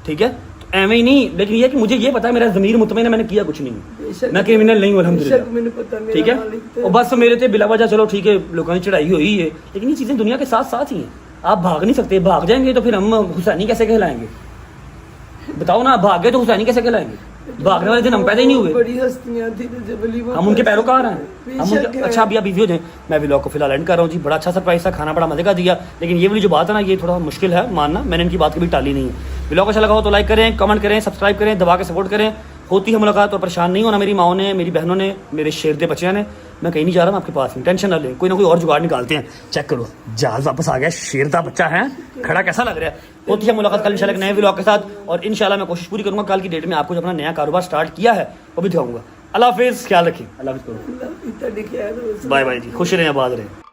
ठीक है। तो एवं ही नहीं, लेकिन ये कि मुझे ये पता है मेरा ज़मीर मुतमईन है, मैंने किया कुछ नहीं, मैं क्रिमिनल नहीं हूं अल्हम्दुलिल्लाह, ठीक है। और बस मेरे ते बिला वजह चलो ठीक है लोगों ने चढ़ाई हुई है, लेकिन ये चीजें दुनिया के साथ साथ ही हैं। आप भाग नहीं सकते, भाग जाएंगे तो फिर हम हुसैनी कैसे कहलाएंगे, बताओ ना। भाग गए तो हुसैनी कैसे कहलाएंगे, भागने वाले दिन हम पैदा ही नहीं हुए, बड़ी हस्तियां थी हम उनके पैरोकार हैं, हम उनके। अच्छा अभी आप बिजी हो जाए, मैं व्लॉग को फिलहाल एंड कर रहा हूँ जी। बड़ा अच्छा सरप्राइज था, खाना बड़ा मजे का दिया, लेकिन ये वाली जो बात है ना ये थोड़ा मुश्किल है मानना, मैंने इनकी बात कभी टाली नहीं है। व्लॉग अच्छा लगा हो तो लाइक करें, कमेंट करें, सब्सक्राइब करें, दबा के सपोर्ट करें। होती है मुलाकात, और परेशान नहीं होना, मेरी माओ ने, मेरी बहनों ने, मेरे शेर दे बच्चियां ने। मैं कहीं नहीं जा रहा हूँ आपके पास में, टेंशन ना लें, कोई ना कोई और जुगाड़ निकालते हैं। चेक करो जहाज वापस आ गया, शेर दा बच्चा है, खड़ा कैसा लग रहा है। होती है मुलाकात कल इंशाल्लाह एक नए व्लॉग के साथ, और इंशाल्लाह मैं कोशिश पूरी करूंगा कल की डेट में आपको जो अपना नया कारोबार स्टार्ट किया है वो भी दिखाऊंगा। अल्लाह हाफिज़, ख्याल रखिए, अल्लाह हाफिज़, बाय बाय जी, खुश रहें, आबाद रहें।